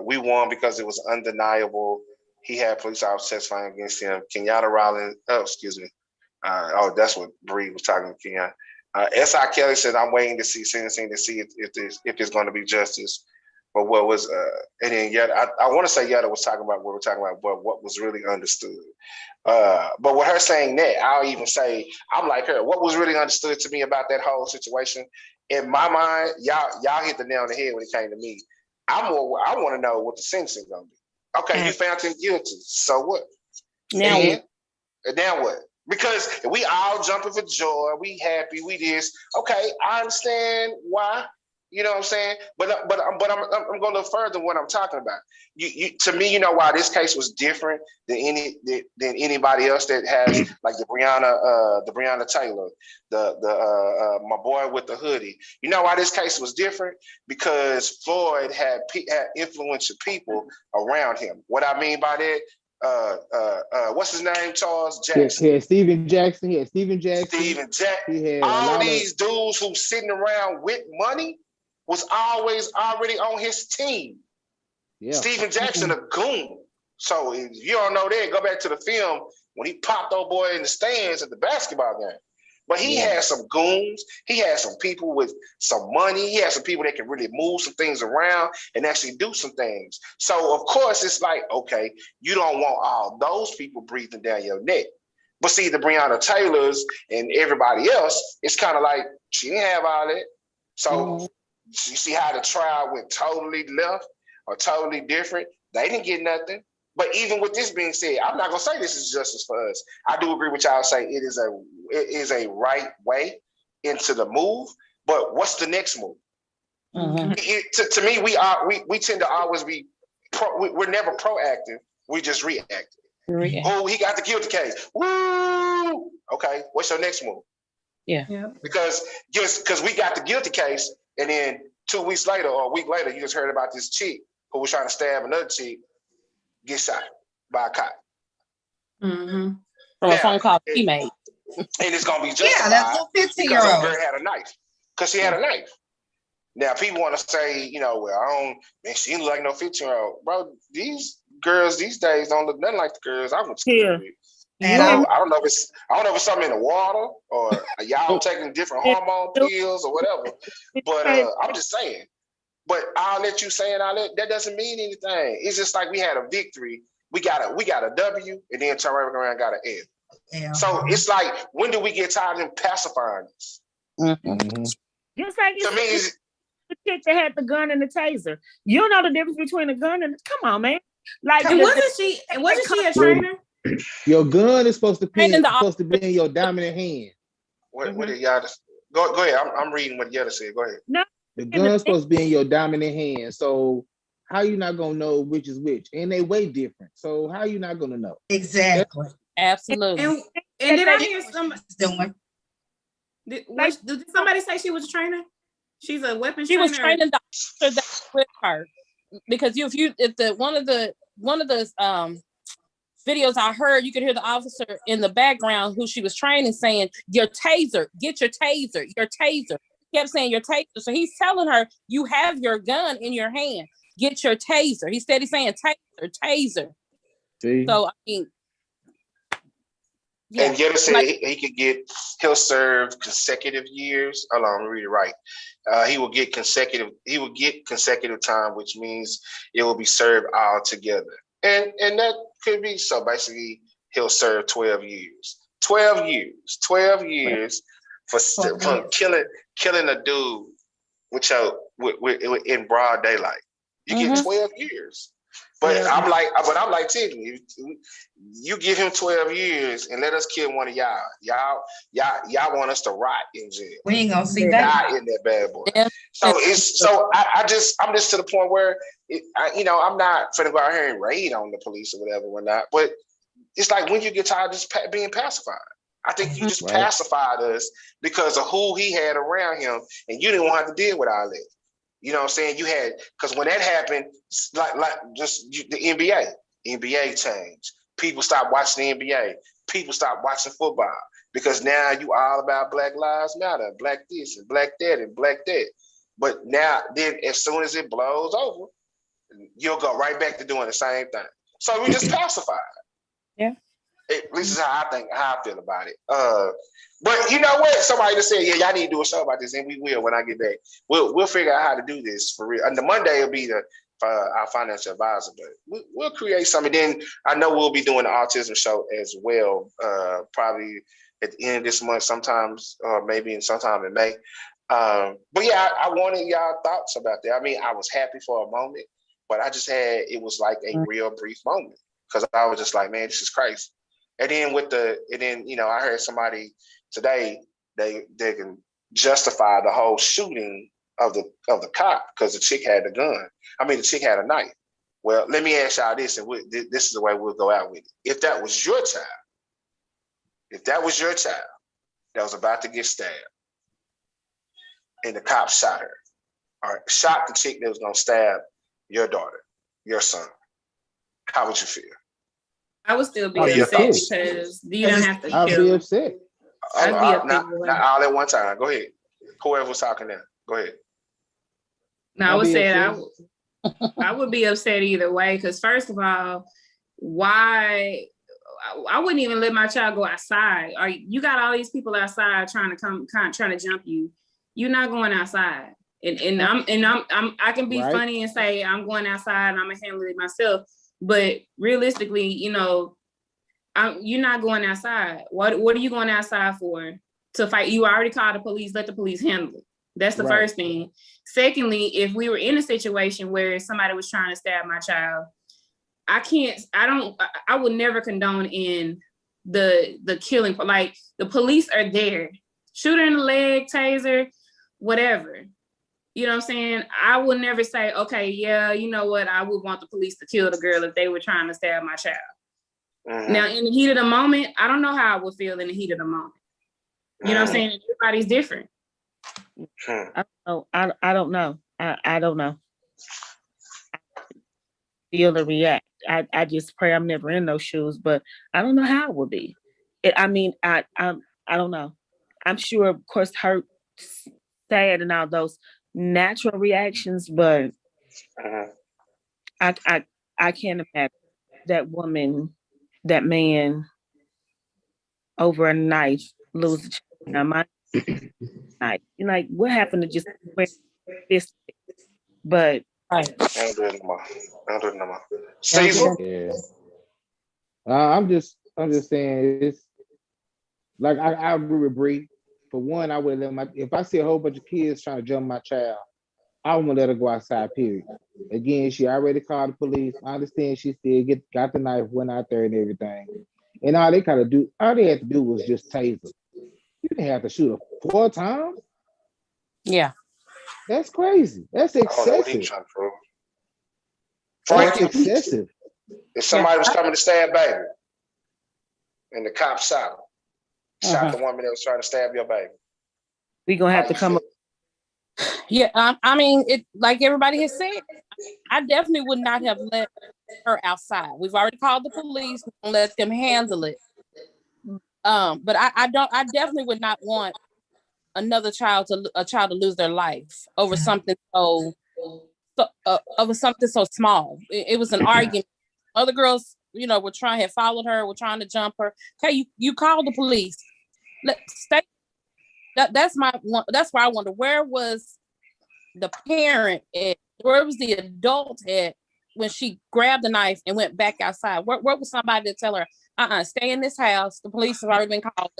We won because it was undeniable. He had police officers testifying against him. Kenyatta Rollins, that's what Bree was talking to Kenyatta. S.I. Kelly said, I'm waiting to see sentencing to see if there's going to be justice. But what was, and then Yetta, I want to say Yetta was talking about what we're talking about, but what was really understood. But with her saying that, I'll even say, I'm like her, what was really understood to me about that whole situation, in my mind, y'all hit the nail on the head when it came to me. I want to know what the sentencing going to be. Okay, you found him guilty. So what? Now what? Because we all jumping for joy. We happy. We this. Okay, I understand why. You know what I'm saying? But I'm going to further what I'm talking about. You to me, you know why this case was different than anybody else that has like the Breonna Taylor, the my boy with the hoodie. You know why this case was different? Because Floyd had influential people around him. What I mean by that, what's his name? Charles Jackson. He had Steven Jackson. All these dudes who sitting around with money was always already on his team. Yeah. Steven Jackson, a goon. So if you don't know that, go back to the film when he popped old boy in the stands at the basketball game. But he had some goons. He had some people with some money. He had some people that can really move some things around and actually do some things. So of course it's like, okay, you don't want all those people breathing down your neck. But see, the Breonna Taylors and everybody else, it's kind of like she didn't have all that. So you see how the trial went totally left or totally different. They didn't get nothing. But even with this being said, I'm not gonna say this is justice for us. I do agree with y'all saying it is a right way into the move. But what's the next move? To me, we tend to always be we're never proactive. We just reactive. Oh, he got the guilty case. Woo! Okay, what's your next move? Yeah. Because we got the guilty case, and then 2 weeks later or a week later, you just heard about this chick who was trying to stab another chick, get shot by a cop. Mm-hmm. From a phone call he made. And it's gonna be justified. Yeah, that little 15-year-old. Because the girl had a knife. Because she had a knife. Now people want to say, well, she didn't look like no 15-year-old. Bro, these girls these days don't look nothing like the girls I went to school with. And I don't know if it's something in the water or y'all taking different hormone pills or whatever. But I'm just saying. But all that you saying, that doesn't mean anything. It's just like we had a victory. We got a W and then turn right around and got an L. Yeah. So it's like, when do we get tired of them pacifying us? Mm-hmm. Just like the chick that had the gun and the taser. You don't know the difference between a gun and come on, man. Like, and wasn't she a trainer? Your gun is supposed to be in your dominant hand. What did y'all just go ahead? I'm reading what Yetta said. Go ahead. No, the gun's supposed to be in your dominant hand. So how you not gonna know which is which? And they weigh different. So how you not gonna know? Exactly. Absolutely. And did I hear somebody doing? Did somebody say she was a trainer? She's a weapons trainer. She was training the officer that with her. Because if the one of the videos I heard, you could hear the officer in the background who she was training saying, "Your taser, get your taser, your taser." He kept saying your taser. So he's telling her, you have your gun in your hand. Get your taser. He's steady saying taser. See? So I mean, yeah. And Yetta said he'll serve consecutive years. Hold on, let me read it right. He will get consecutive time, which means it will be served all together. And that could be, so basically he'll serve 12 years. 12 years for killing a dude with in broad daylight. You get 12 years. But I'm like Tiffany, you give him 12 years and let us kill one of y'all. Y'all want us to rot in jail. We ain't gonna see that. Die in that bad boy. So I'm just to the point where I'm not finna go out here and raid on the police or whatever or not. But it's like, when you get tired of just being pacified. I think you just pacified us because of who he had around him, and you didn't want to have to deal with all that. You know what I'm saying? You had, because when that happened, like the NBA changed. People stopped watching the NBA. People stopped watching football because now you all about Black Lives Matter, Black this and Black that and Black that. But now, then as soon as it blows over, you'll go right back to doing the same thing. So we just pacified. Yeah. At least is how I feel about it. But you know what? Somebody just said, y'all need to do a show about this, and we will when I get back. We'll figure out how to do this for real. And the Monday will be our financial advisor, but we'll create something. Then I know we'll be doing the autism show as well, probably at the end of this month, sometimes, or maybe sometime in May. But yeah, I wanted y'all thoughts about that. I mean, I was happy for a moment, but it was like a real brief moment because I was just like, man, this is crazy. And then I heard somebody today, they can justify the whole shooting of the cop because the chick had the gun. I mean, the chick had a knife. Well, let me ask y'all this, and this is the way we'll go out with it. If that was your child that was about to get stabbed, and the cop shot her, or shot the chick that was gonna stab your daughter, your son, how would you feel? I would still be upset because you don't have to kill. I'd be upset. I'd be upset. Not all at one time. Go ahead. Whoever was talking now, go ahead. No, I would say I would be upset either way because first of all, why? I wouldn't even let my child go outside. You got all these people outside trying to jump you. You're not going outside. And I can be funny and say I'm going outside and I'm gonna handle it myself. But realistically, you're not going outside. What are you going outside for? To fight? You already called the police. Let the police handle it. That's the first thing. Secondly, if we were in a situation where somebody was trying to stab my child, I would never condone in the killing. Like, the police are there. Shoot her in the leg, taser, whatever. You know what I'm saying? I would never say, okay, yeah, you know what? I would want the police to kill the girl if they were trying to stab my child. Now, in the heat of the moment, I don't know how I would feel in the heat of the moment. You know what I'm saying? Everybody's different. I don't know. I don't know. Feel or react. I just pray I'm never in those shoes, but I don't know how it will be. I don't know. I'm sure, of course, hurt, sad, and all those natural reactions, but I can't imagine that woman, that man, over a knife lose a child. Now, my knife. You're like, what happened to just this? But Don't do it no more. Cecil? Yeah. I'm just saying, it's like I agree with Bree. For one, I would let if I see a whole bunch of kids trying to jump my child, I won't let her go outside, period. Again, she already called the police. I understand she still got the knife, went out there and everything. And all they had to do was just tase her. You didn't have to shoot her 4 times. Yeah. That's crazy. That's excessive. That's excessive. If somebody was coming to stab baby and the cop shot him, shot the woman that was trying to stab your baby, we're going to have to come up. Yeah, I mean, it like everybody has said, I definitely would not have let her outside. We've already called the police and let them handle it. But I definitely would not want another child to lose their life over something so small. It was an argument. Other girls, had followed her, were trying to jump her. Okay, you call the police. Let's stay. That's why I wonder, where was the parent at? Where was the adult at when she grabbed the knife and went back outside? Where was somebody to tell her, stay in this house? The police have already been called.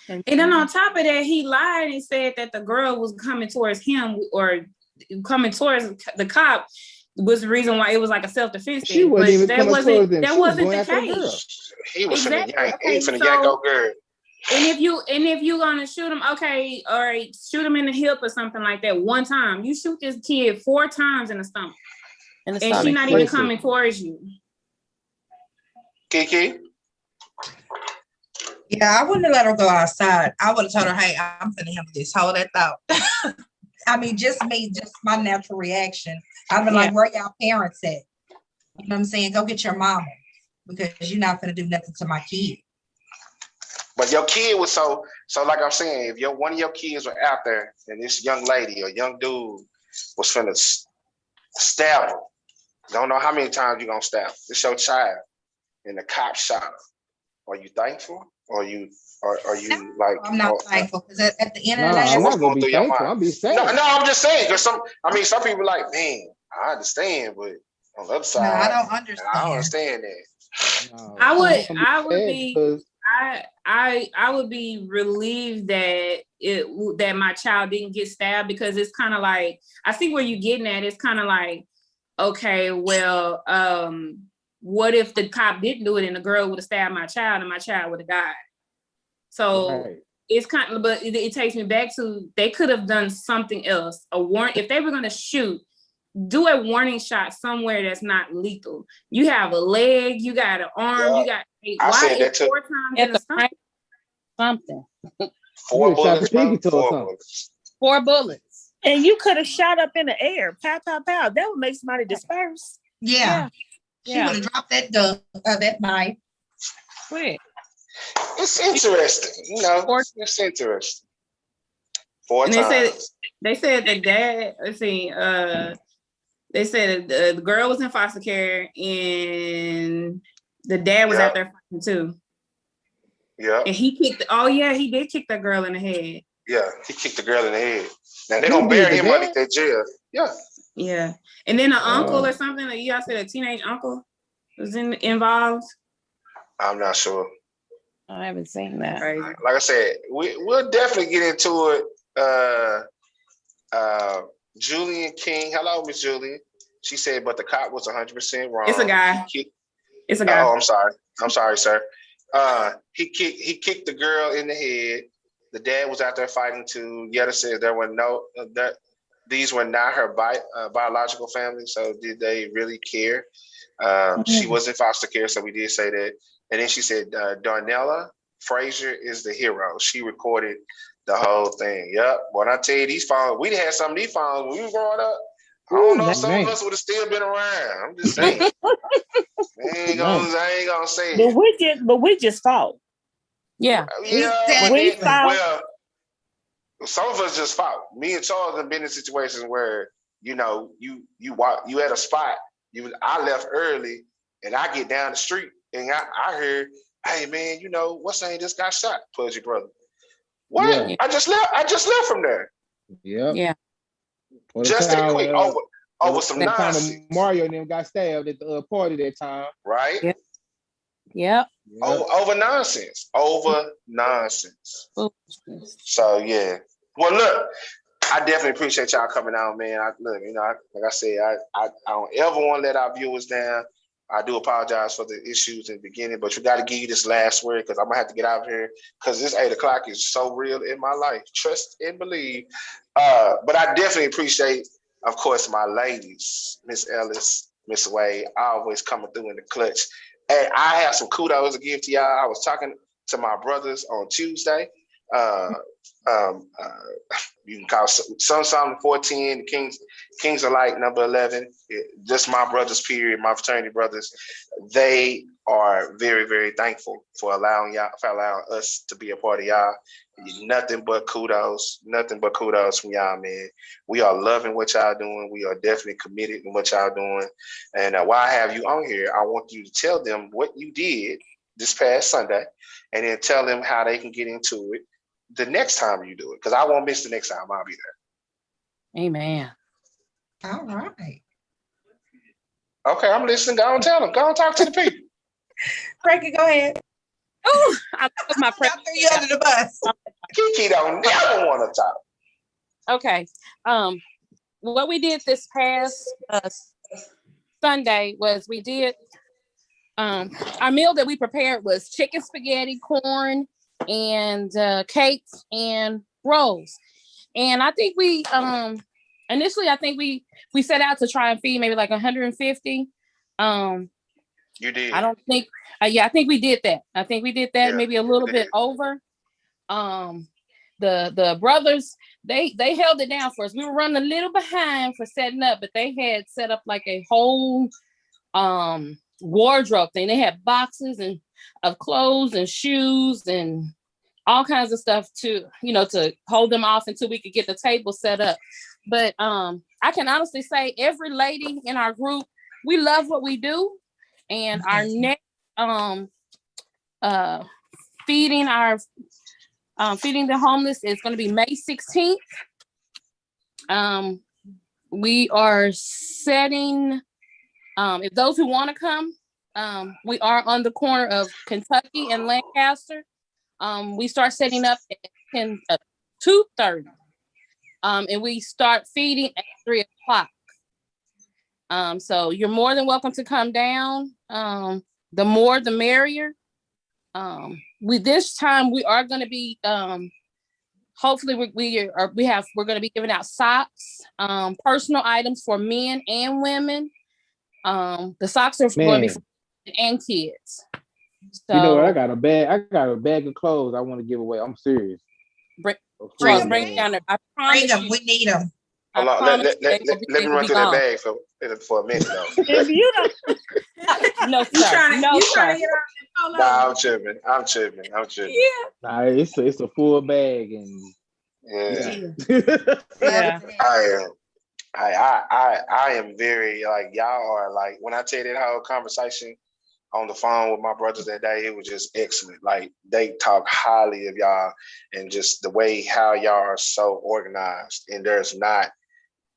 And then on top of that, he lied and said that the girl was coming towards him or coming towards the cop was the reason why it was like a self-defense thing. But that wasn't the case. He was finna yank old girl. And if you gonna shoot him, okay, all right, shoot him in the hip or something like that one time. You shoot this kid 4 times in the stomach. And she's not even coming towards you. Kiki? Yeah, I wouldn't have let her go outside. I would have told her, hey, I'm gonna handle this. Hold that thought. I mean, just my natural reaction. I'd be like, where y'all parents at? You know what I'm saying? Go get your mama, because you're not gonna do nothing to my kid. But your kid was so like I'm saying, if one of your kids were out there and this young lady or young dude was finna stab her, don't know how many times you're gonna stab her. It's your child, and the cop shot her. Are you thankful? Or are you like? I'm not thankful, because at the end of the day, I'm not gonna be thankful. I'm be sad. No, I'm just saying, because some people like, man, I understand, but on the other side, I don't understand. I don't understand that. No, I would be relieved that my child didn't get stabbed, because it's kind of like, I see where you're getting at. It's kind of like, okay, well, what if the cop didn't do it and the girl would have stabbed my child and my child would have died? So it's kind of, but it takes me back to, they could have done something else. If they were going to shoot, do a warning shot somewhere that's not lethal. You have a leg, you got an arm, you got. I said that too. 4 times in the stomach? Something. 4 bullets. 4 bullets. And you could have shot up in the air. Pow, pow, pow. That would make somebody disperse. Yeah. She would have dropped that knife. Quick. It's interesting, it's interesting. 4 times. They said the dad, they said the girl was in foster care and the dad was out there fighting too. Yeah. And he did kick that girl in the head. Yeah, he kicked the girl in the head. Now they don't bury him underneath that jail. Yeah. Yeah. And then an uncle or something, like y'all said a teenage uncle was involved. I'm not sure. I haven't seen that. Like I said, we'll definitely get into it. Julian King. Hello, Miss Julian. She said, but the cop was 100% wrong. It's a guy. It's a guy. Oh, I'm sorry, sir. He kicked the girl in the head. The dad was out there fighting too. Yetta says there were these were not her biological family. So did they really care? She was in foster care, so we did say that. And then she said, Darnella Frazier is the hero. She recorded the whole thing. Yep. When I tell you these phones, we had some of these phones when we were growing up. I don't know if some of us would have still been around. I'm just saying. I ain't gonna say it. But we just fought. Yeah. We fought. Well, some of us just fought. Me and Charles have been in situations where, you at a spot. I left early, and I get down the street, and I heard, "Hey man, what's saying just got shot, Pudgy brother." What? Yeah. I just left from there. Yeah. Just that quick over some nonsense. Mario and them got stabbed at the party that time. Right? Yep. Over nonsense. Over nonsense. So yeah. Well, look, I definitely appreciate y'all coming out, man. Like I said, I don't ever want to let our viewers down. I do apologize for the issues in the beginning, but we got to give you this last word because I'm gonna have to get out of here because this 8 o'clock is so real in my life. Trust and believe. But I definitely appreciate, of course, my ladies, Miss Ellis, Miss Wade, always coming through in the clutch. And I have some kudos to give to y'all. I was talking to my brothers on Tuesday. You can call some 410, the Kings of Light, number 11. Just my brothers, period, my fraternity brothers. They are very, very thankful for allowing us to be a part of y'all. Nothing but kudos from y'all, man. We are loving what y'all doing. We are definitely committed in what y'all doing. And while I have you on here, I want you to tell them what you did this past Sunday, and then tell them how they can get into it the next time you do it, because I won't miss the next time. I'll be there. Amen. All right. Okay, I'm listening. Go and tell them. Go and talk to the people. Frankie, go ahead. Oh, I put my friend you under the bus. Kiki don't never want to talk. Okay. What we did this past Sunday was we did our meal that we prepared was chicken spaghetti, corn, and cakes and rolls. And I think we initially we set out to try and feed maybe like 150. You did. I don't think I think we did that. I think we did that, yeah, maybe a little bit over. The brothers, they held it down for us. We were running a little behind for setting up, but they had set up like a whole wardrobe thing. They had boxes of clothes and shoes and all kinds of stuff to hold them off until we could get the table set up. But I can honestly say every lady in our group, we love what we do. And our next feeding the homeless is going to be May 16th. We are setting, if those who want to come, we are on the corner of Kentucky and Lancaster. We start setting up at 2:30, and we start feeding at 3 o'clock. So you're more than welcome to come down. The more, the merrier. This time we are going to be, hopefully we're going to be giving out socks, personal items for men and women. The socks are going to be for men and kids. So, you know what? I got a bag of clothes I want to give away. I'm serious. Bring down there. I promise you. We need them. Hold on, let me run through that bag for a minute though. If you don't, no sir, no sir. Nah, I'm tripping. Yeah. Nah, it's a full bag and yeah. I am very like y'all are like when I tell you that whole conversation on the phone with my brothers that day, it was just excellent. Like they talk highly of y'all and just the way how y'all are so organized. And there's not,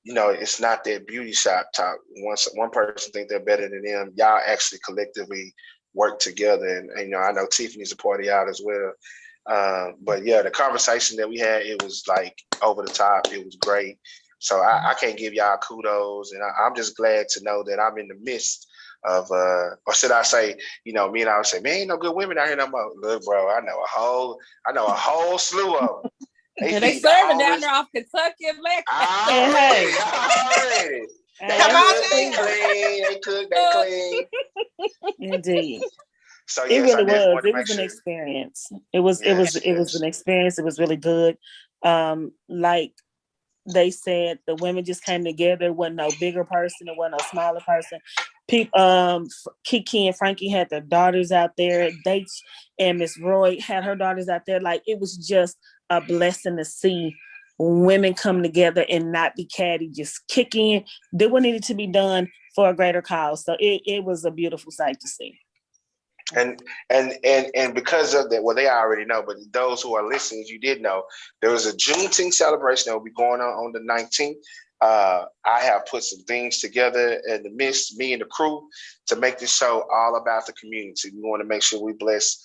it's not that beauty shop talk. Once one person think they're better than them, y'all actually collectively work together. And I know Tiffany's a part of y'all as well. But yeah, the conversation that we had, it was like over the top. It was great. So I can't give y'all kudos. And I'm just glad to know that I'm in the midst of, or should I say, me and I would say, man, ain't no good women out here no more. Look, bro, I know a whole slew of them. They serving down there off Kentucky and Lancaster. Already. They clean. They cook. They clean. Indeed. So it really was. It was an experience. It was an experience. It was really good. Like they said, the women just came together. There wasn't no bigger person. There wasn't no smaller person. People, Kiki and Frankie had their daughters out there. And Miss Roy had her daughters out there. Like, it was just a blessing to see women come together and not be catty, just kick in, do what needed to be done for a greater cause. So it was a beautiful sight to see. And because of that, well, they already know, but those who are listening, you did know, there was a Juneteenth celebration that will be going on the 19th. I have put some things together in the midst, me and the crew, to make this show all about the community. We want to make sure we bless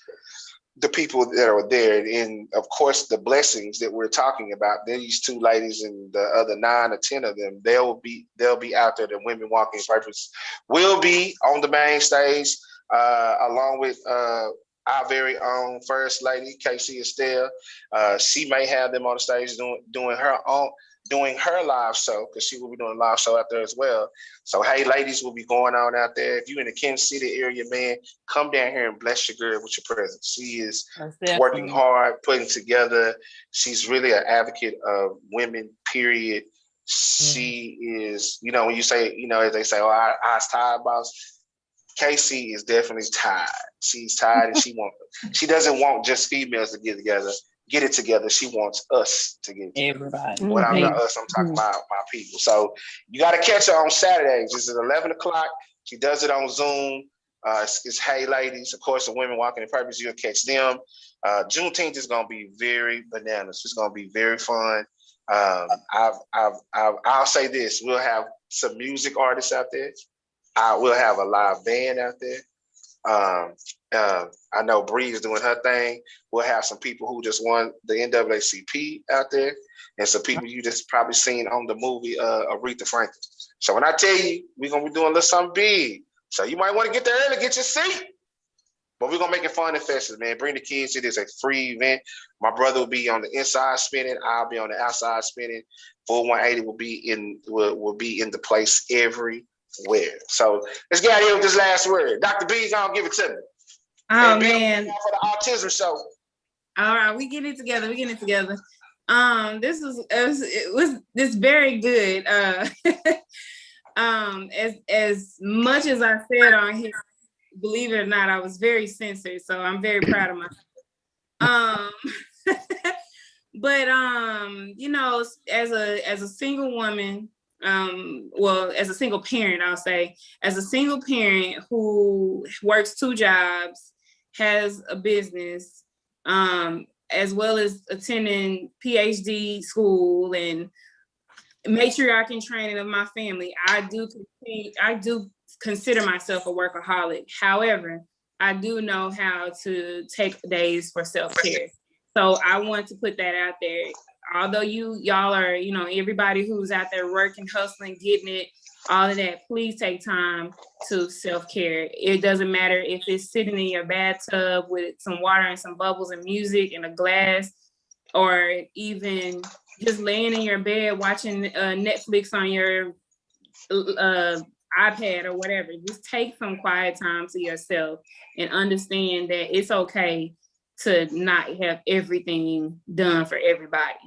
the people that are there, and of course the blessings that we're talking about. These two ladies and the other 9 or 10 of them, they'll be out there. The Women Walking Purpose will be on the main stage, along with our very own First Lady, Casey Estelle. She may have them on the stage doing her live show, because she will be doing a live show out there as well. So, hey, ladies will be going on out there. If you're in the Kansas City area, man, come down here and bless your girl with your presence. She is working hard, putting together. She's really an advocate of women, period. She is, when you say, as they say, oh, I was tired, boss. Casey is definitely tired. She's tired, and she doesn't want just females to get it together. She wants us to get it together. Everybody. When I'm not us, I'm talking about my people. So you got to catch her on Saturdays. It's at 11 o'clock. She does it on Zoom. It's Hey Ladies. Of course, the Women Walking in Purpose, you'll catch them. Juneteenth is going to be very bananas. It's going to be very fun. I'll say this. We'll have some music artists out there. We'll have a live band out there. I know Bree is doing her thing. We'll have some people who just won the NAACP out there, and some people you just probably seen on the movie Aretha Franklin. So when I tell you we're gonna be doing a little something big, so you might want to get there early, get your seat. But we're gonna make it fun and festive, man. Bring the kids. It is a free event. My brother will be on the inside spinning. I'll be on the outside spinning. Full 180 will be in the place everywhere. So let's get out of here with this last word. Dr. B's gonna give it to me. Oh, man. For the autism show. All right, we getting it together. This was very good. As much as I said on here, believe it or not, I was very censored, so I'm very proud of myself. But as a single woman, as a single parent, I'll say, as a single parent who works 2 jobs, has a business, as well as attending PhD school and matriarch training of my family, I do consider myself a workaholic. However, I do know how to take days for self-care. So I want to put that out there. Although y'all are, everybody who's out there working, hustling, getting it, all of that, please take time to self-care. It doesn't matter if it's sitting in your bathtub with some water and some bubbles and music and a glass, or even just laying in your bed watching Netflix on your iPad or whatever. Just take some quiet time to yourself and understand that it's okay to not have everything done for everybody.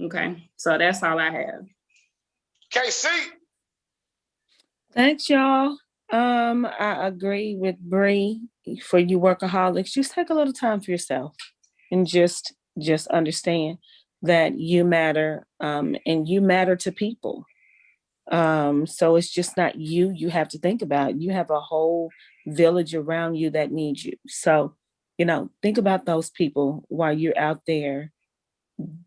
Okay, so that's all I have. KC. Thanks, y'all. I agree with Bree. For you workaholics, just take a little time for yourself and just understand that you matter, and you matter to people. So it's just not you have to think about. You have a whole village around you that needs you. So, think about those people while you're out there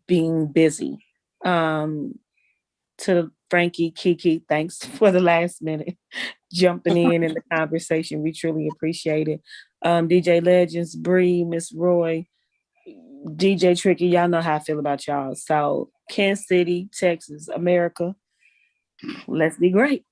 being busy. To Frankie, Kiki, thanks for the last minute jumping in the conversation. We truly appreciate it. DJ Legends, Bree, Miss Roy, DJ Tricky, y'all know how I feel about y'all. So Kansas City, Texas, America, let's be great.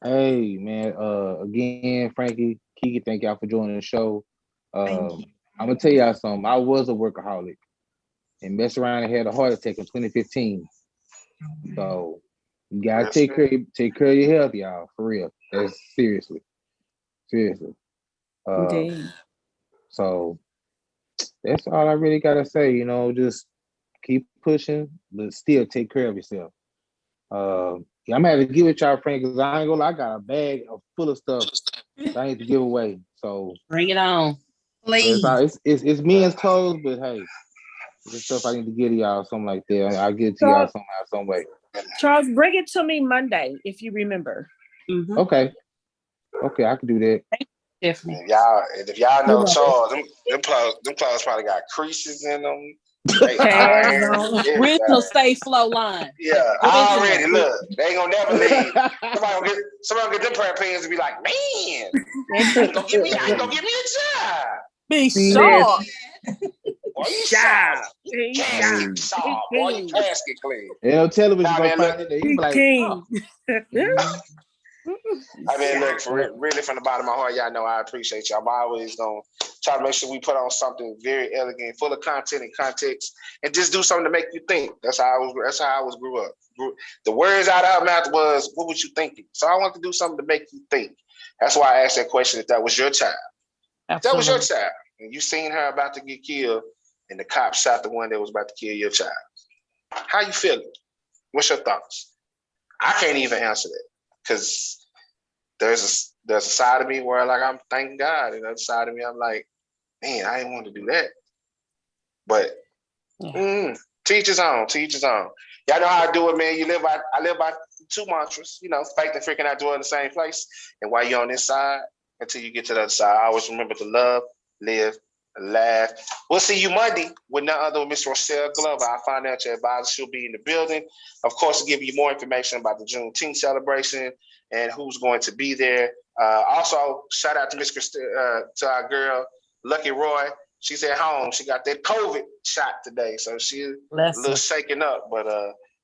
Hey man, again, Frankie, Kiki, thank y'all for joining the show. I'm gonna tell y'all something. I was a workaholic and messed around and had a heart attack in 2015. So you gotta take care of your health, y'all. For real. That's seriously. Indeed. So that's all I really gotta say. You know, just keep pushing, but still take care of yourself. Yeah, I'm gonna have to give it y'all, friend, because I ain't gonna lie, I got a bag full of stuff that I need to give away. So bring it on. Please. It's men's clothes, but hey, the stuff I need to get to y'all, something like that. I'll get it to y'all somehow, some way. Charles, bring it to me Monday if you remember. Mm-hmm. Okay, I can do that. Definitely. If y'all know Charles, them clothes probably got creases in them. They iron. Original Safe Flow line. Yeah, already look. They ain't gonna never leave. Somebody get them pair of pants and be like, man, I ain't gonna give me a job. Be sharp. Boy, you sharp. Casket sharp. Boy, you casket clean. They'll television gonna find it. They be like, I mean, look, really from the bottom of my heart, y'all know I appreciate y'all. I'm always gonna try to make sure we put on something very elegant, full of content and context, and just do something to make you think. That's how I was grew up. The words out of our mouth was, "What was you thinking?" So I want to do something to make you think. That's why I asked that question. If that was your child, if that was your child, and you seen her about to get killed, and the cop shot the one that was about to kill your child, how you feeling? What's your thoughts? I can't even answer that because there's a side of me where like I'm thanking God, and the other side of me I'm like, man, I didn't want to do that. But teach his own. Y'all know how I do it, man. I live by two mantras, you know, faith and freaking out, dwell in the same place. And while you're on this side, until you get to the other side, I always remember to love, live, and laugh. We'll see you Monday with none other than Miss Rochelle Glover, our financial advisor. She'll be in the building. Of course, to give you more information about the Juneteenth celebration and who's going to be there. Also, shout out to to our girl, Lucky Roy. She's at home. She got that COVID shot today, so she's a little shaken up. But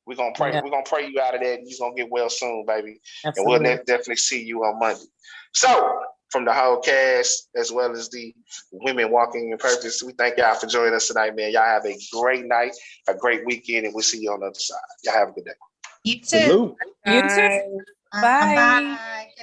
we're gonna pray. We're gonna pray you out of that. You're gonna get well soon, baby. Absolutely. And we'll definitely see you on Monday. So, from the whole cast as well as the women walking in purpose, we thank y'all for joining us tonight, man. Y'all have a great night, a great weekend, and we'll see you on the other side. Y'all have a good day. You too. You too. Bye. Bye.